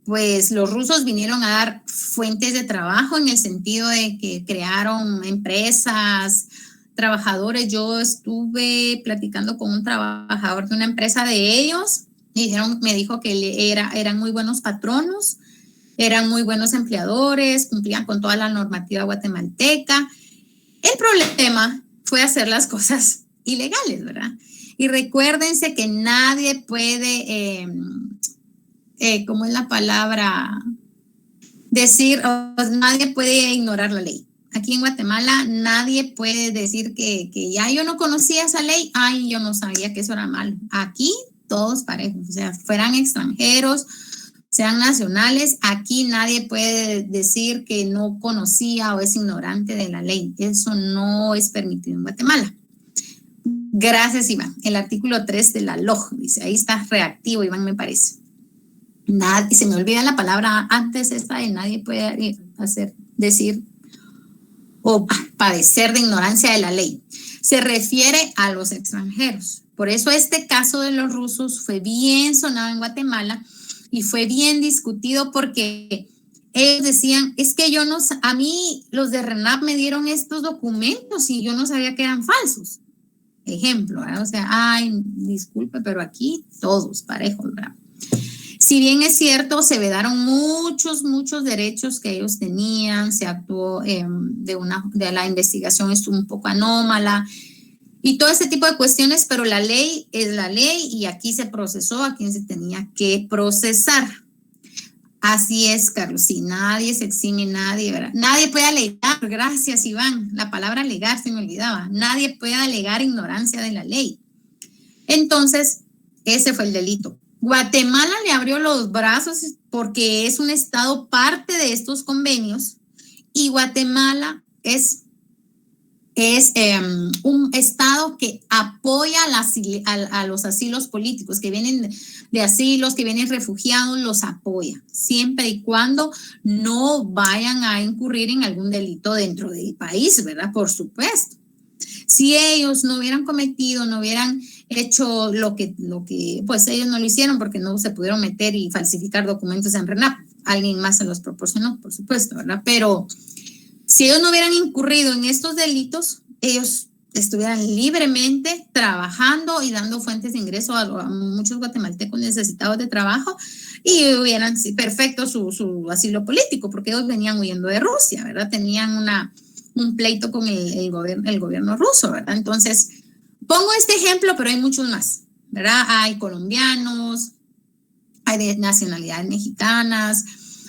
pues los rusos vinieron a dar fuentes de trabajo en el sentido de que crearon empresas, trabajadores. Yo estuve platicando con un trabajador de una empresa de ellos y me dijo que eran muy buenos patronos, eran muy buenos empleadores, cumplían con toda la normativa guatemalteca. El problema fue hacer las cosas ilegales, ¿verdad? Y recuérdense que nadie puede, ¿cómo es la palabra? Decir, nadie puede ignorar la ley. Aquí en Guatemala nadie puede decir que ya yo no conocía esa ley, ay, yo no sabía que eso era malo. Aquí todos parejos, o sea, fueran extranjeros, sean nacionales, aquí nadie puede decir que no conocía o es ignorante de la ley. Eso no es permitido en Guatemala. Gracias, Iván. El artículo 3 de la LOJ, dice, ahí está reactivo, Iván, me parece. Se me olvida la palabra antes esta de nadie puede decir o padecer de ignorancia de la ley. Se refiere a los extranjeros. Por eso este caso de los rusos fue bien sonado en Guatemala y fue bien discutido porque ellos decían, es que a mí los de RENAP me dieron estos documentos y yo no sabía que eran falsos. Ejemplo, ¿verdad? O sea, ay, disculpe, pero aquí todos parejos, ¿verdad? Si bien es cierto, se vedaron muchos derechos que ellos tenían, se actuó de la investigación estuvo un poco anómala y todo ese tipo de cuestiones, pero la ley es la ley y aquí se procesó a quien se tenía que procesar. Así es, Carlos, si nadie se exime, nadie, ¿verdad? Nadie puede alegar, gracias, Iván, la palabra alegar se me olvidaba, nadie puede alegar ignorancia de la ley. Entonces, ese fue el delito. Guatemala le abrió los brazos porque es un estado parte de estos convenios y Guatemala es un estado que apoya a los asilos políticos, que vienen de asilos, que vienen refugiados, los apoya, siempre y cuando no vayan a incurrir en algún delito dentro del país, ¿verdad? Por supuesto. Si ellos no hubieran cometido, no hubieran hecho lo que, pues ellos no lo hicieron porque no se pudieron meter y falsificar documentos en RENAP. Alguien más se los proporcionó, por supuesto, ¿verdad? Pero si ellos no hubieran incurrido en estos delitos, ellos estuvieran libremente trabajando y dando fuentes de ingreso a muchos guatemaltecos necesitados de trabajo y hubieran perfecto su asilo político, porque ellos venían huyendo de Rusia, ¿verdad? Tenían un pleito con el gobierno ruso, ¿verdad? Entonces, pongo este ejemplo, pero hay muchos más, ¿verdad? Hay colombianos, hay de nacionalidades mexicanas,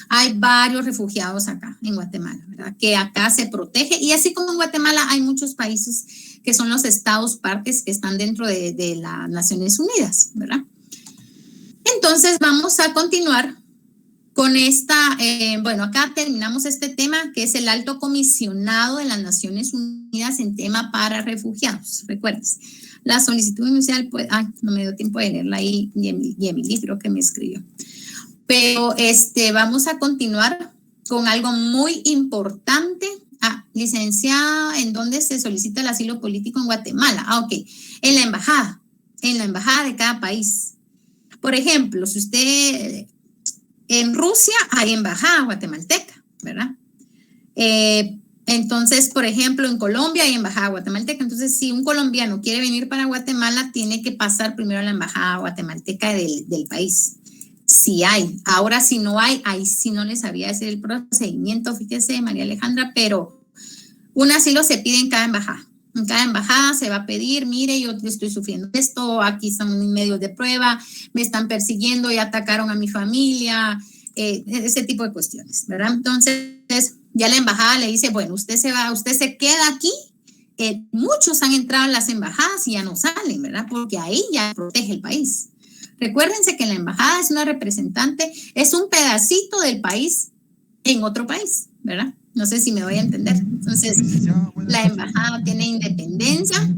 hay varios refugiados acá en Guatemala, ¿verdad? Que acá se protege, y así como en Guatemala hay muchos países que son los estados partes que están dentro de las Naciones Unidas, ¿verdad? Entonces vamos a continuar con esta, bueno, acá terminamos este tema que es el alto comisionado de las Naciones Unidas en tema para refugiados. Recuerden, la solicitud inicial, pues, no me dio tiempo de leerla ahí, y Emily creo que me escribió. Pero vamos a continuar con algo muy importante. Licenciada, ¿en dónde se solicita el asilo político en Guatemala? Ok, en la embajada de cada país. Por ejemplo, si usted, en Rusia hay embajada guatemalteca, ¿verdad? Entonces, por ejemplo, en Colombia hay embajada guatemalteca. Entonces, si un colombiano quiere venir para Guatemala, tiene que pasar primero a la embajada guatemalteca del país. Si hay. Ahora, si no hay, ahí sí no les sabría decir el procedimiento, fíjese, María Alejandra, pero un asilo se pide en cada embajada. En cada embajada se va a pedir, mire, yo estoy sufriendo esto, aquí están mis medios de prueba, me están persiguiendo y atacaron a mi familia, ese tipo de cuestiones, ¿verdad? Entonces, ya la embajada le dice, bueno, usted se queda aquí. Muchos han entrado en las embajadas y ya no salen, ¿verdad? Porque ahí ya protege el país. Recuérdense que la embajada es una representante, es un pedacito del país en otro país, ¿verdad? No sé si me voy a entender. Entonces, la embajada tiene independencia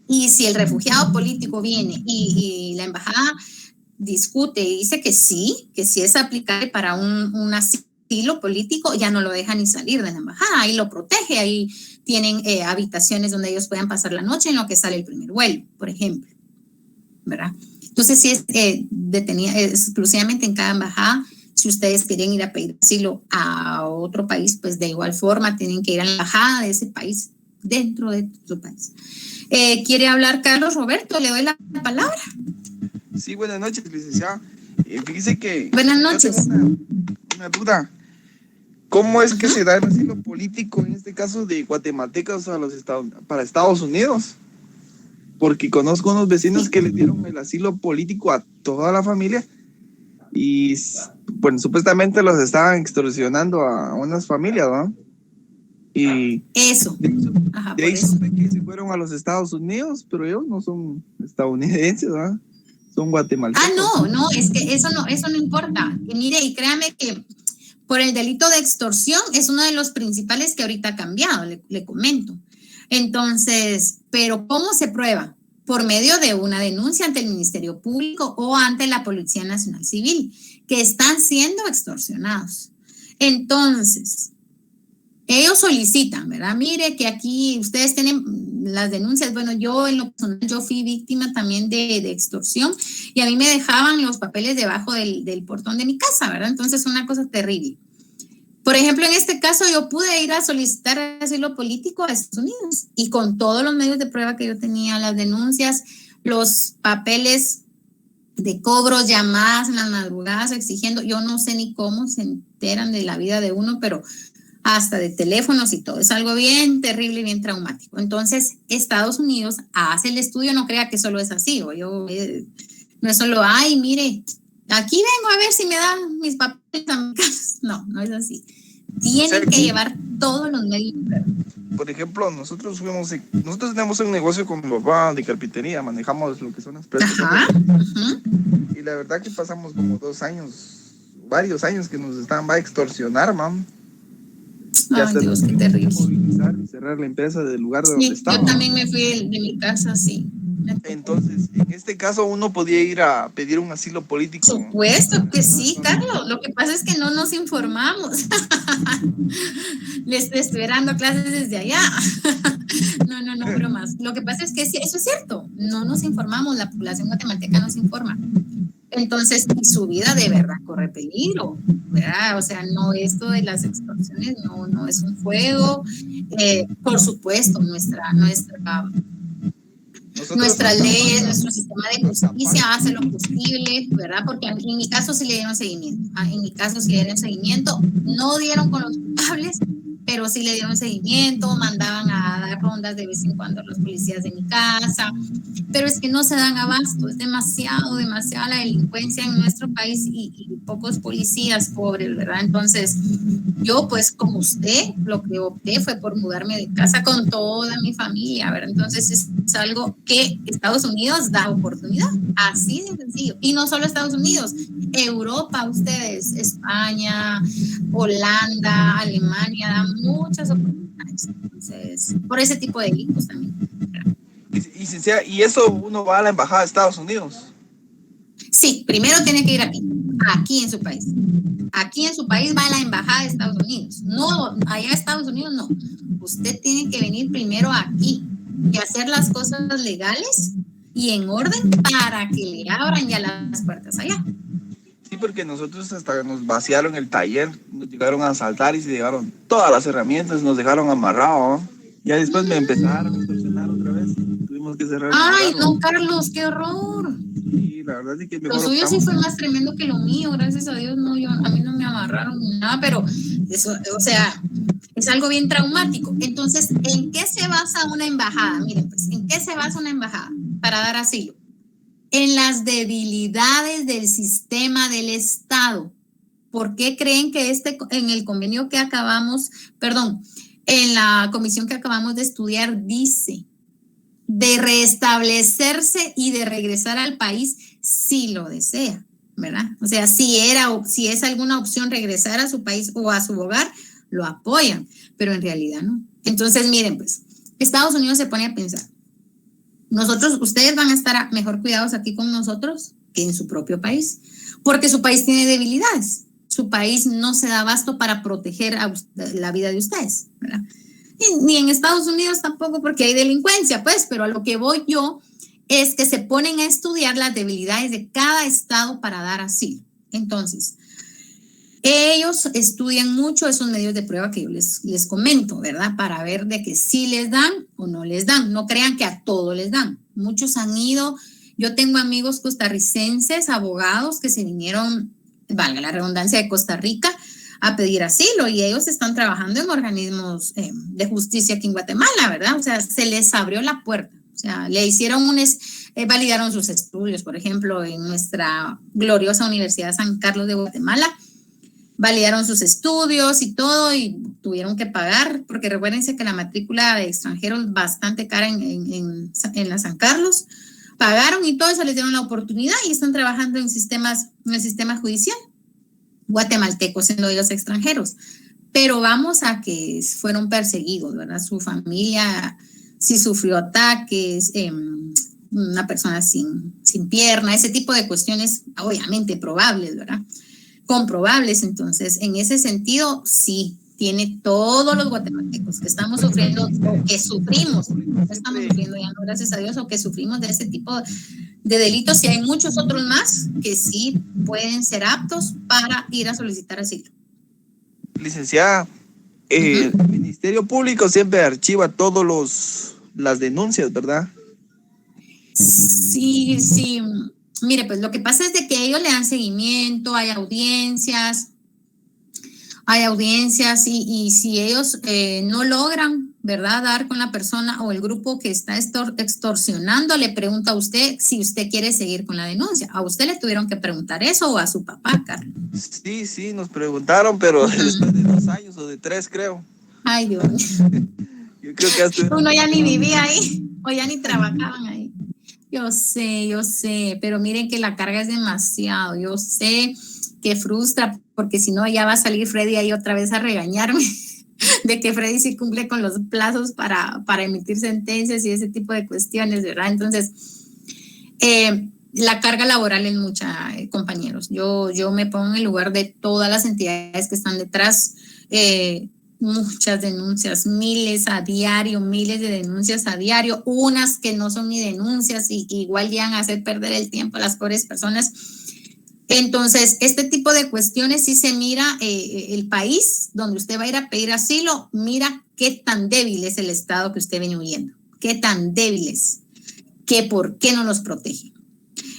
y si el refugiado político viene y la embajada discute y dice que sí es aplicable para un asilo político, ya no lo deja ni salir de la embajada, ahí lo protege, ahí tienen habitaciones donde ellos puedan pasar la noche en lo que sale el primer vuelo, por ejemplo, ¿verdad? Entonces, si es detenida exclusivamente en cada embajada, si ustedes quieren ir a pedir asilo a otro país, pues de igual forma tienen que ir a la embajada de ese país, dentro de su país. ¿Quiere hablar Carlos Roberto? Le doy la palabra. Sí, buenas noches, licenciada. Fíjese que... Buenas noches. Una duda. ¿Cómo es que se da el asilo político, en este caso de guatemaltecos para Estados Unidos? Porque conozco unos vecinos que le dieron el asilo político a toda la familia y, bueno, supuestamente los estaban extorsionando a unas familias, ¿no? Y eso. De ahí supe que se fueron a los Estados Unidos, pero ellos no son estadounidenses, ¿no? Son guatemaltecos. No, es que eso no importa. Y mire, y créame que por el delito de extorsión es uno de los principales que ahorita ha cambiado, le comento. Entonces, ¿pero cómo se prueba? Por medio de una denuncia ante el Ministerio Público o ante la Policía Nacional Civil, que están siendo extorsionados. Entonces, ellos solicitan, ¿verdad? Mire que aquí ustedes tienen las denuncias. Bueno, yo en lo personal, yo fui víctima también de extorsión y a mí me dejaban los papeles debajo del portón de mi casa, ¿verdad? Entonces, una cosa terrible. Por ejemplo, en este caso yo pude ir a solicitar asilo político a Estados Unidos y con todos los medios de prueba que yo tenía, las denuncias, los papeles de cobro, llamadas en las madrugadas exigiendo, yo no sé ni cómo se enteran de la vida de uno, pero hasta de teléfonos y todo, es algo bien terrible y bien traumático. Entonces, Estados Unidos hace el estudio, no crea que solo es así, no es solo, ay, mire, aquí vengo a ver si me dan mis papeles a mi casa. No es así. Tienen que llevar todos los medios. Por ejemplo, nosotros tenemos un negocio con mi papá de carpintería, manejamos lo que son las prestaciones. Y la verdad que pasamos como varios años que nos estaban a extorsionar, mam. Ay, Dios, qué terrible. Movilizar y cerrar la empresa del lugar de donde estábamos. Yo también me fui de mi casa, sí. Entonces, en este caso, uno podía ir a pedir un asilo político. Supuesto que sí, Carlos. Lo que pasa es que no nos informamos. Les estoy dando clases desde allá. No, bromas. Lo que pasa es que sí, eso es cierto. No nos informamos, la población guatemalteca no se informa. Entonces, su vida de verdad corre peligro, ¿verdad? O sea, no, esto de las extorsiones no es un juego. Por supuesto, nuestras leyes, nuestro sistema de justicia hace lo posible, ¿verdad? Porque en mi caso sí le dieron seguimiento. No dieron con los culpables, pero sí le dieron seguimiento, mandaban a dar rondas de vez en cuando a los policías de mi casa, pero es que no se dan abasto, es demasiada la delincuencia en nuestro país y pocos policías pobres, ¿verdad? Entonces, yo pues como usted, lo que opté fue por mudarme de casa con toda mi familia, ¿verdad? Entonces es algo que Estados Unidos da oportunidad, así de sencillo. Y no solo Estados Unidos, Europa, ustedes, España, Holanda, Alemania, dan muchas oportunidades. Entonces, por ese tipo de delitos también. ¿Y eso uno va a la embajada de Estados Unidos? Sí, primero tiene que ir aquí en su país. Aquí en su país va a la embajada de Estados Unidos. No, allá a Estados Unidos no. Usted tiene que venir primero aquí y hacer las cosas legales y en orden para que le abran ya las puertas allá. Sí, porque nosotros hasta nos vaciaron el taller, nos llegaron a asaltar y se llevaron todas las herramientas, nos dejaron amarrados, ¿no? Ya después me empezaron a extorsionar otra vez. Tuvimos que cerrar. Ay, no, Carlos, qué horror. Sí, la verdad es que lo suyo sí fue más tremendo que lo mío, gracias a Dios. No, a mí no me amarraron ni nada, pero eso, o sea, es algo bien traumático. Entonces, ¿en qué se basa una embajada? Miren, pues, ¿en qué se basa una embajada para dar asilo? En las debilidades del sistema del Estado. ¿Por qué creen que en el convenio que en la comisión que acabamos de estudiar dice de restablecerse y de regresar al país si lo desea, ¿verdad? O sea, si es alguna opción regresar a su país o a su hogar, lo apoyan, pero en realidad no. Entonces, miren, pues, Estados Unidos se pone a pensar, ustedes van a estar mejor cuidados aquí con nosotros que en su propio país, porque su país tiene debilidades. Su país no se da abasto para proteger la vida de ustedes, ¿verdad? Ni en Estados Unidos tampoco, porque hay delincuencia, pues, pero a lo que voy yo es que se ponen a estudiar las debilidades de cada estado para dar asilo. Entonces, ellos estudian mucho esos medios de prueba que yo les comento, ¿verdad? Para ver de que sí les dan o no les dan. No crean que a todos les dan. Muchos han ido. Yo tengo amigos costarricenses, abogados que se vinieron, valga la redundancia, de Costa Rica a pedir asilo y ellos están trabajando en organismos de justicia aquí en Guatemala, ¿verdad? O sea, se les abrió la puerta. O sea, le hicieron validaron sus estudios, por ejemplo, en nuestra gloriosa Universidad San Carlos de Guatemala. Validaron sus estudios y todo y tuvieron que pagar, porque recuérdense que la matrícula de extranjeros es bastante cara en la San Carlos. Pagaron y todo eso, les dieron la oportunidad y están trabajando en el sistema judicial guatemaltecos, siendo ellos extranjeros. Pero vamos a que fueron perseguidos, ¿verdad? Su familia sí sufrió ataques, una persona sin pierna, ese tipo de cuestiones obviamente probables, ¿verdad? Comprobables. Entonces, en ese sentido, sí, tiene todos los guatemaltecos que estamos sufriendo o que sufrimos, no estamos sufriendo ya, no, gracias a Dios, o que sufrimos de ese tipo de delitos, y hay muchos otros más que sí pueden ser aptos para ir a solicitar asilo. Licenciada, el Ministerio Público siempre archiva todas las denuncias, ¿verdad? Sí. Mire, pues lo que pasa es de que ellos le dan seguimiento, hay audiencias y si ellos no logran, ¿verdad?, dar con la persona o el grupo que está extorsionando, le pregunta a usted si usted quiere seguir con la denuncia. ¿A usted le tuvieron que preguntar eso o a su papá, Carlos? Sí, nos preguntaron, pero después de 2 años o de 3, creo. Ay, Dios mío. Yo creo que hasta... Uno ya ni vivía ahí o ya ni trabajaban ahí. Yo sé, pero miren que la carga es demasiado. Yo sé que frustra, porque si no ya va a salir Freddy ahí otra vez a regañarme. de que Freddy sí cumple con los plazos para emitir sentencias y ese tipo de cuestiones, ¿verdad? Entonces, la carga laboral es mucha, compañeros. Yo me pongo en el lugar de todas las entidades que están detrás, muchas denuncias, miles de denuncias a diario, unas que no son ni denuncias y que igual llegan a hacer perder el tiempo a las pobres personas. Entonces, este tipo de cuestiones sí se mira, el país donde usted va a ir a pedir asilo, mira qué tan débil es el Estado que usted viene huyendo, qué tan débil es, que por qué no nos protege.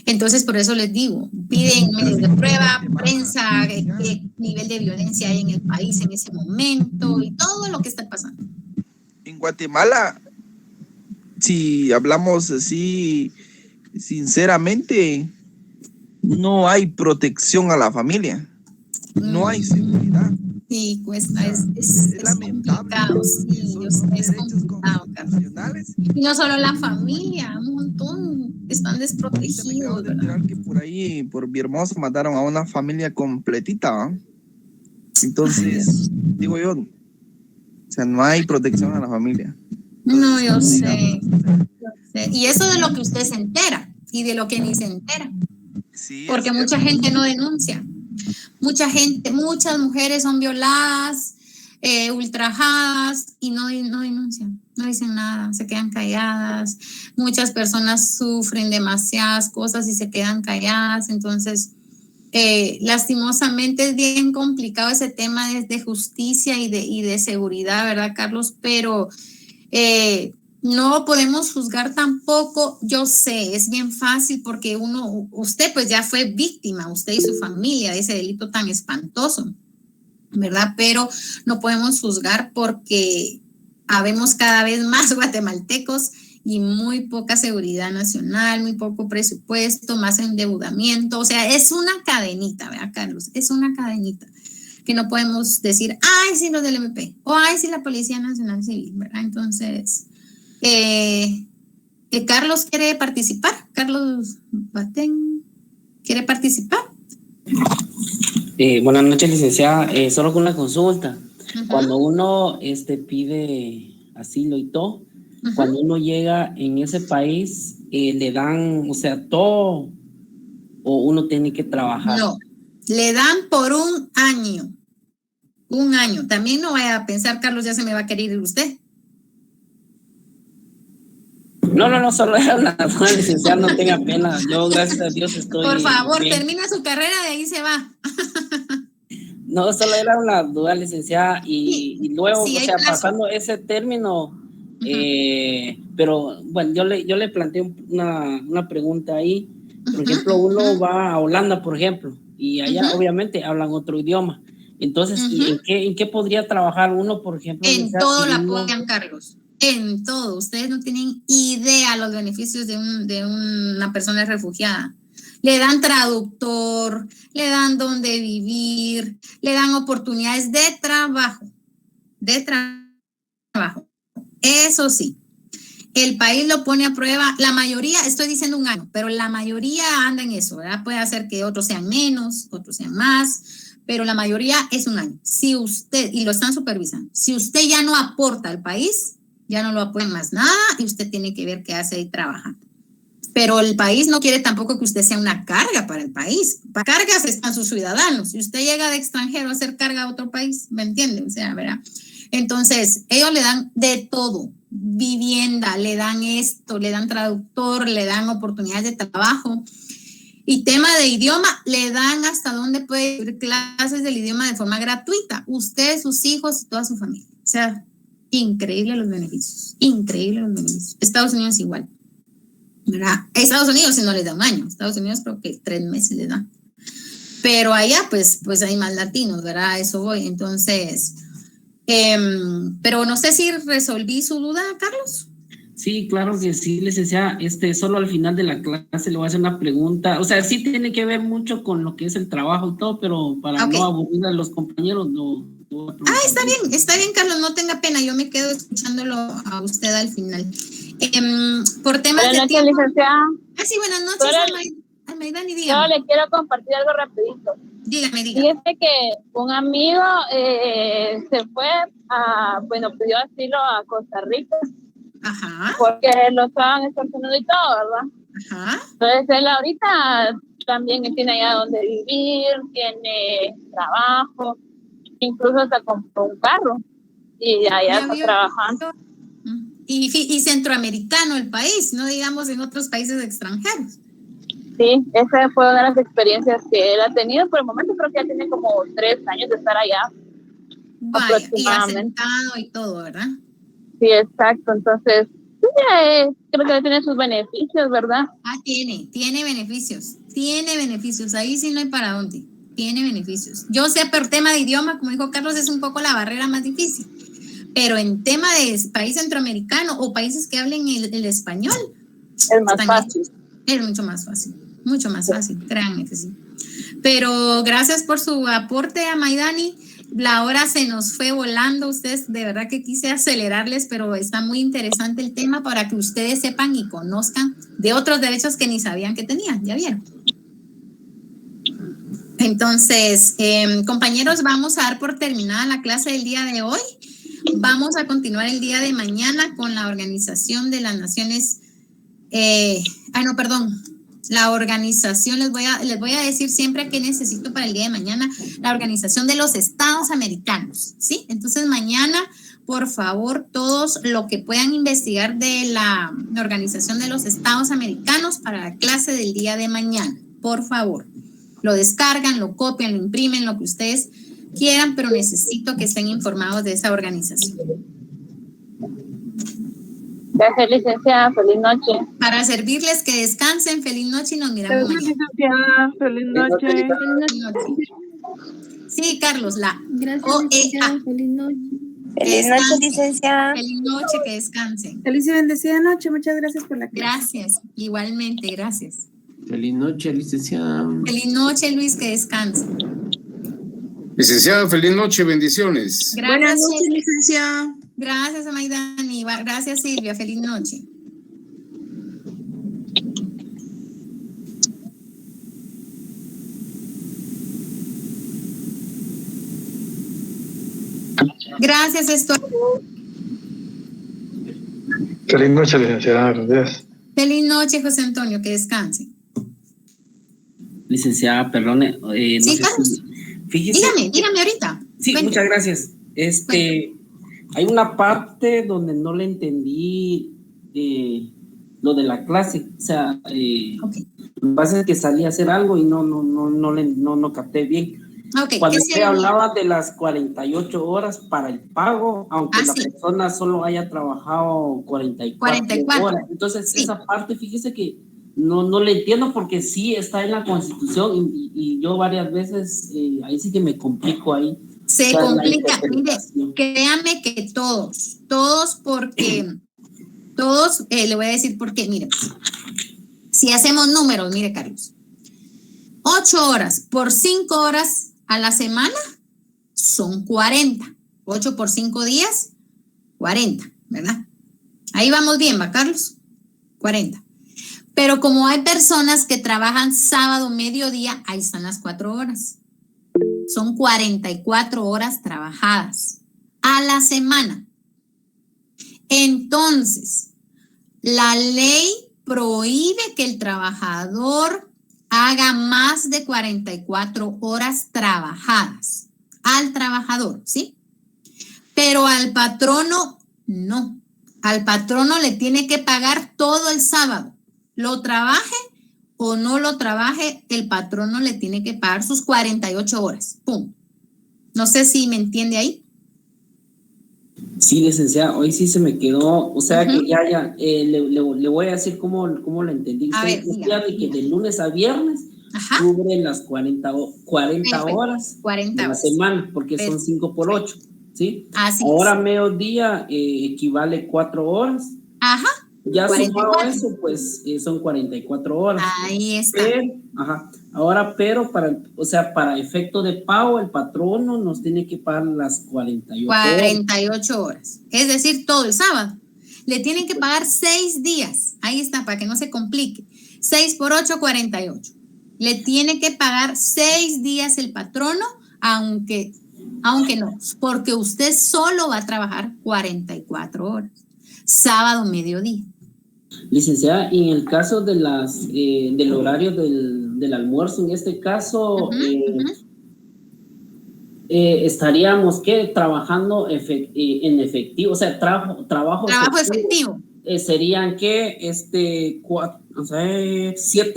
Entonces, por eso les digo, piden medios de prueba, prensa, qué nivel de violencia hay en el país en ese momento y todo lo que está pasando. En Guatemala, si hablamos así sinceramente, no hay protección a la familia, no hay seguridad. Sí, cuesta, es lamentable. Sí, es complicado, Carlos. Y no solo la familia, un montón están desprotegidos. Me acabo de enterar que por ahí, por Villahermosa, mataron a una familia completita, ¿va? Entonces, digo yo, o sea, no hay protección a la familia. No, yo sé. Y eso de lo que usted se entera y de lo que ni se entera. Sí, porque mucha gente no denuncia. Muchas mujeres son violadas, ultrajadas y no denuncian, no dicen nada, se quedan calladas. Muchas personas sufren demasiadas cosas y se quedan calladas. Entonces, lastimosamente es bien complicado ese tema de justicia y de seguridad, ¿verdad, Carlos? Pero no podemos juzgar tampoco. Yo sé, es bien fácil porque usted pues ya fue víctima, usted y su familia, de ese delito tan espantoso, ¿verdad? Pero no podemos juzgar porque habemos cada vez más guatemaltecos y muy poca seguridad nacional, muy poco presupuesto, más endeudamiento. O sea, es una cadenita, ¿verdad, Carlos? Es una cadenita que no podemos decir, ay, sí, los del MP, o ay, sí, la Policía Nacional Civil, ¿verdad? Entonces, Carlos quiere participar. Carlos Batén quiere participar. Buenas noches, licenciada. Solo con una consulta. Cuando uno pide asilo y todo, cuando uno llega en ese país, le dan, o sea, todo, o uno tiene que trabajar. No, le dan por un año. Un año. También no vaya a pensar, Carlos, ya se me va a querer ir usted. No, solo era una duda, licenciada, no tenga pena. Yo, gracias a Dios, estoy... Por favor, bien. termina su carrera, de ahí se va. No, solo era una duda, licenciada, y luego, sí, o sea, plazo. pasando ese término, pero bueno, yo le planteé una pregunta ahí. Por ejemplo, uno va a Holanda, por ejemplo, y allá obviamente hablan otro idioma. Entonces, ¿y en qué podría trabajar uno, por ejemplo? En todo la apoyan, Carlos. En todo. Ustedes no tienen idea los beneficios de una persona refugiada. Le dan traductor, le dan donde vivir, le dan oportunidades de trabajo. Eso sí, el país lo pone a prueba. La mayoría, estoy diciendo un año, pero la mayoría anda en eso, ¿verdad? Puede hacer que otros sean menos, otros sean más, pero la mayoría es un año. Si usted, y lo están supervisando, si usted ya no aporta al país, ya no lo apoyan más nada y usted tiene que ver qué hace ahí trabajando. Pero el país no quiere tampoco que usted sea una carga para el país. Para cargas están sus ciudadanos. Si usted llega de extranjero a hacer carga a otro país, ¿me entiende? O sea, ¿verdad? Entonces, ellos le dan de todo. Vivienda, le dan esto, le dan traductor, le dan oportunidades de trabajo. Y tema de idioma, le dan hasta dónde puede ir clases del idioma de forma gratuita. Usted, sus hijos y toda su familia. O sea, increíble los beneficios. Increíble los beneficios. Estados Unidos igual. ¿Verdad? Estados Unidos si no les da un año. Estados Unidos creo que 3 meses les da. Pero allá pues hay más latinos, ¿verdad? A eso voy. Entonces, pero no sé si resolví su duda, Carlos. Sí, claro que sí, licenciada. Solo al final de la clase le voy a hacer una pregunta. O sea, sí tiene que ver mucho con lo que es el trabajo y todo, pero para no aburrir a los compañeros, no. Está bien, Carlos, no tenga pena. Yo me quedo escuchándolo a usted al final. Por temas buenas de noches, tiempo. licenciada. Sí, buenas noches. Maidani, Yo dígame. le quiero compartir algo rapidito. Dígame. Fíjese que un amigo se fue pidió asilo a Costa Rica. Ajá. Porque lo estaban extorsionando y todo, ¿verdad? Ajá. Entonces él ahorita también tiene allá donde vivir, tiene trabajo, incluso hasta compró un carro y allá está trabajando. Y centroamericano el país, no digamos en otros países extranjeros. Sí, esa fue una de las experiencias que él ha tenido. Por el momento creo que ya tiene como 3 años de estar allá. Vaya, y asentado y todo, ¿verdad? Sí, exacto. Entonces, creo que tiene sus beneficios, ¿verdad? Tiene beneficios. Tiene beneficios. Ahí sí no hay para dónde. Tiene beneficios. Yo sé, por tema de idioma, como dijo Carlos, es un poco la barrera más difícil. Pero en tema de país centroamericano o países que hablen el español, es más fácil. Es mucho más fácil. Mucho más fácil, créanme que sí. Pero gracias por su aporte a Maidani. La hora se nos fue volando. Ustedes, de verdad que quise acelerarles, pero está muy interesante el tema para que ustedes sepan y conozcan de otros derechos que ni sabían que tenían. ¿Ya vieron? Entonces, compañeros, vamos a dar por terminada la clase del día de hoy. Vamos a continuar el día de mañana con la Organización de las Naciones. La organización, les voy a decir siempre qué necesito para el día de mañana, la Organización de los Estados Americanos, ¿sí? Entonces mañana, por favor, todos lo que puedan investigar de la Organización de los Estados Americanos para la clase del día de mañana, por favor. Lo descargan, lo copian, lo imprimen, lo que ustedes quieran, pero necesito que estén informados de esa organización. Gracias, licenciada. Feliz noche. Para servirles, que descansen. Feliz noche y nos miramos mañana. Licenciada. Feliz noche. Feliz noche. Sí, Carlos, Gracias, licenciada. Feliz noche. Feliz noche, licenciada. Feliz noche, que descansen. Feliz y bendecida noche. Muchas gracias por la clase. Gracias, igualmente, gracias. Feliz noche, licenciada. Feliz noche, Luis, que descanse. Licenciada, feliz noche, bendiciones. Gracias. Buenas noches, licenciada. Gracias, Maidani. Gracias, Silvia. Feliz noche. Gracias, esto. Feliz noche, licenciada. Gracias. Feliz noche, José Antonio. Que descanse. Licenciada, perdone. Sí, Carlos. Fíjese. Dígame ahorita. Sí, Cuente. muchas gracias. Hay una parte donde no le entendí lo de la clase. O sea, lo que pasa es que salí a hacer algo y no capté bien. Okay, cuando usted hablaba de las 48 horas para el pago, aunque la persona solo haya trabajado 44 horas. Entonces, esa parte, fíjese que no le entiendo porque sí está en la Constitución y yo varias veces, ahí sí que me complico ahí. Se complica, mire, créame que todos porque, le voy a decir por qué, mire, si hacemos números, mire, Carlos, 8 horas por 5 horas a la semana son 40, 8 por 5 días, 40, ¿verdad? Ahí vamos bien, ¿va, Carlos? 40. Pero como hay personas que trabajan sábado, mediodía, ahí están las 4 horas. Son 44 horas trabajadas a la semana. Entonces, la ley prohíbe que el trabajador haga más de 44 horas trabajadas. Al trabajador, ¿sí? Pero al patrono, no. Al patrono le tiene que pagar todo el sábado. Lo trabaje o no lo trabaje, el patrono le tiene que pagar sus 48 horas. ¡Pum! No sé si me entiende ahí. Sí, licenciada, hoy sí se me quedó, o sea que ya, le voy a decir cómo lo entendí. Usted decía de que de lunes a viernes cubre las 40 horas de la semana, porque son 5 por 8, ¿sí? Así ahora mediodía equivale 4 horas. Ajá. Ya sumado a eso, pues son 44 horas. Ahí está. Pero para efecto de pago, el patrono nos tiene que pagar las 48 horas. Es decir, todo el sábado. Le tienen que pagar 6 días. Ahí está, para que no se complique. 6 por 8, 48. Le tiene que pagar 6 días el patrono, aunque no, porque usted solo va a trabajar 44 horas, sábado, mediodía. Licenciada, y en el caso de del horario del almuerzo, en este caso, estaríamos trabajando en efectivo, o sea, trabajo efectivo. Serían 7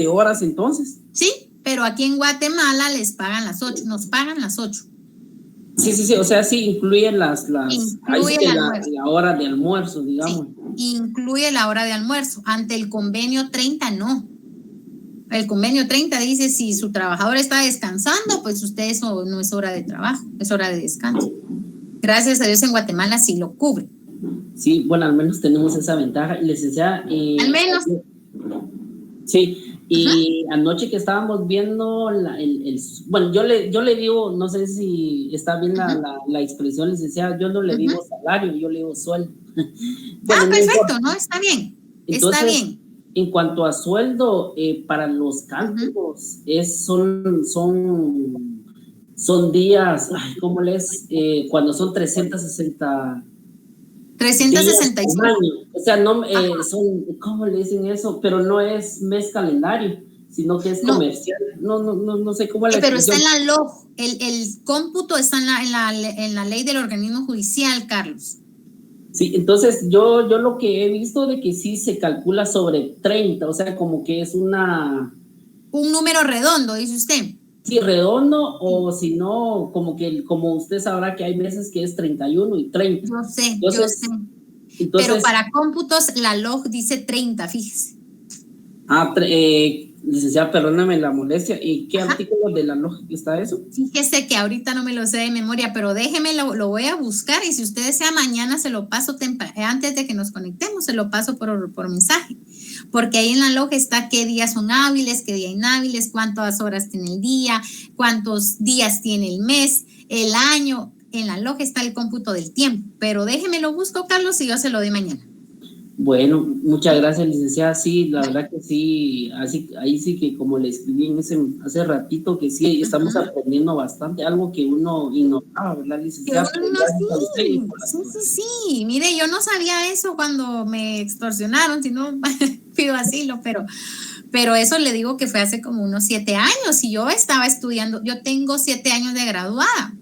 horas entonces. Sí, pero aquí en Guatemala les pagan las 8, nos pagan las 8. Sí, o sea, sí incluye la hora de almuerzo, digamos. Sí, incluye la hora de almuerzo. Ante el convenio 30 no. El convenio 30 dice si su trabajador está descansando, pues usted eso no es hora de trabajo, es hora de descanso. Gracias a Dios en Guatemala sí lo cubre. Sí, bueno, al menos tenemos esa ventaja. Licenciada, al menos. Sí, y anoche que estábamos viendo bueno, yo le digo, no sé si está bien la expresión, licenciada, yo no le digo salario, yo le digo sueldo. Bueno, perfecto, ¿no? Está bien. Entonces, está bien. En cuanto a sueldo, para los cálculos, son días, ¿cómo les? Cuando son 360 365. O sea, no son, ¿cómo le dicen eso? Pero no es mes calendario, sino que es comercial. No sé cómo le. Pero está en la LOG. El cómputo está en la ley del organismo judicial, Carlos. Sí, entonces yo lo que he visto de que sí se calcula sobre 30, o sea, como que es un número redondo, dice usted. Sí, redondo, o si no, como usted sabrá que hay meses que es 31 y 30. Yo sé. Pero para cómputos la LOG dice 30, fíjese. Licenciada, perdóname la molestia. ¿Y qué artículo de la LOG está eso? Fíjese que ahorita no me lo sé de memoria, pero déjeme, lo voy a buscar y si usted desea mañana se lo paso antes de que nos conectemos, se lo paso por mensaje. Porque ahí en la LOG está qué días son hábiles, qué días inhábiles, cuántas horas tiene el día, cuántos días tiene el mes, el año. En la LOG está el cómputo del tiempo, pero déjeme lo busco, Carlos, y yo se lo doy mañana. Bueno, muchas gracias, licenciada. Sí, la verdad que sí, ahí sí que como le escribí hace ratito, que sí, estamos aprendiendo bastante, algo que uno ignoraba, ¿verdad, licenciada? Sí, mire, yo no sabía eso cuando me extorsionaron, si no pido asilo, pero eso le digo que fue hace como unos 7 años y yo estaba estudiando, yo tengo 7 años de graduada.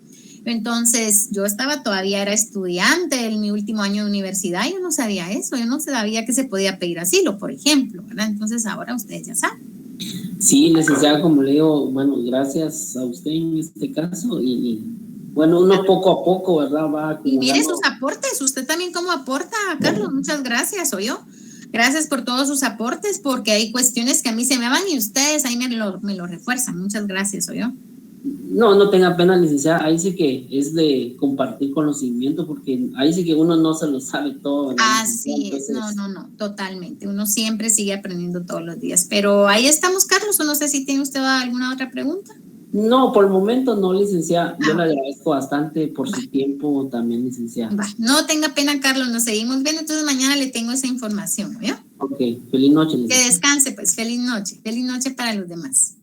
Entonces, yo todavía era estudiante en mi último año de universidad y yo no sabía eso, yo no sabía que se podía pedir asilo, por ejemplo, ¿verdad? Entonces, ahora ustedes ya saben. Sí, licenciada, como le digo, bueno, gracias a usted en este caso y bueno, uno poco a poco, ¿verdad? Va acumulando. Y mire sus aportes, usted también cómo aporta, Carlos, muchas gracias, Gracias por todos sus aportes, porque hay cuestiones que a mí se me van y ustedes ahí me lo refuerzan, muchas gracias, No tenga pena, licenciada, ahí sí que es de compartir conocimiento, porque ahí sí que uno no se lo sabe todo, ¿verdad? Así es, no, totalmente, uno siempre sigue aprendiendo todos los días, pero ahí estamos, Carlos, o no sé si tiene usted alguna otra pregunta. No, por el momento no, licenciada, yo le agradezco bastante por su tiempo también, licenciada. No tenga pena, Carlos, nos seguimos viendo, entonces mañana le tengo esa información, ¿no? Ok, feliz noche, licenciada. Que descanse, pues, feliz noche para los demás.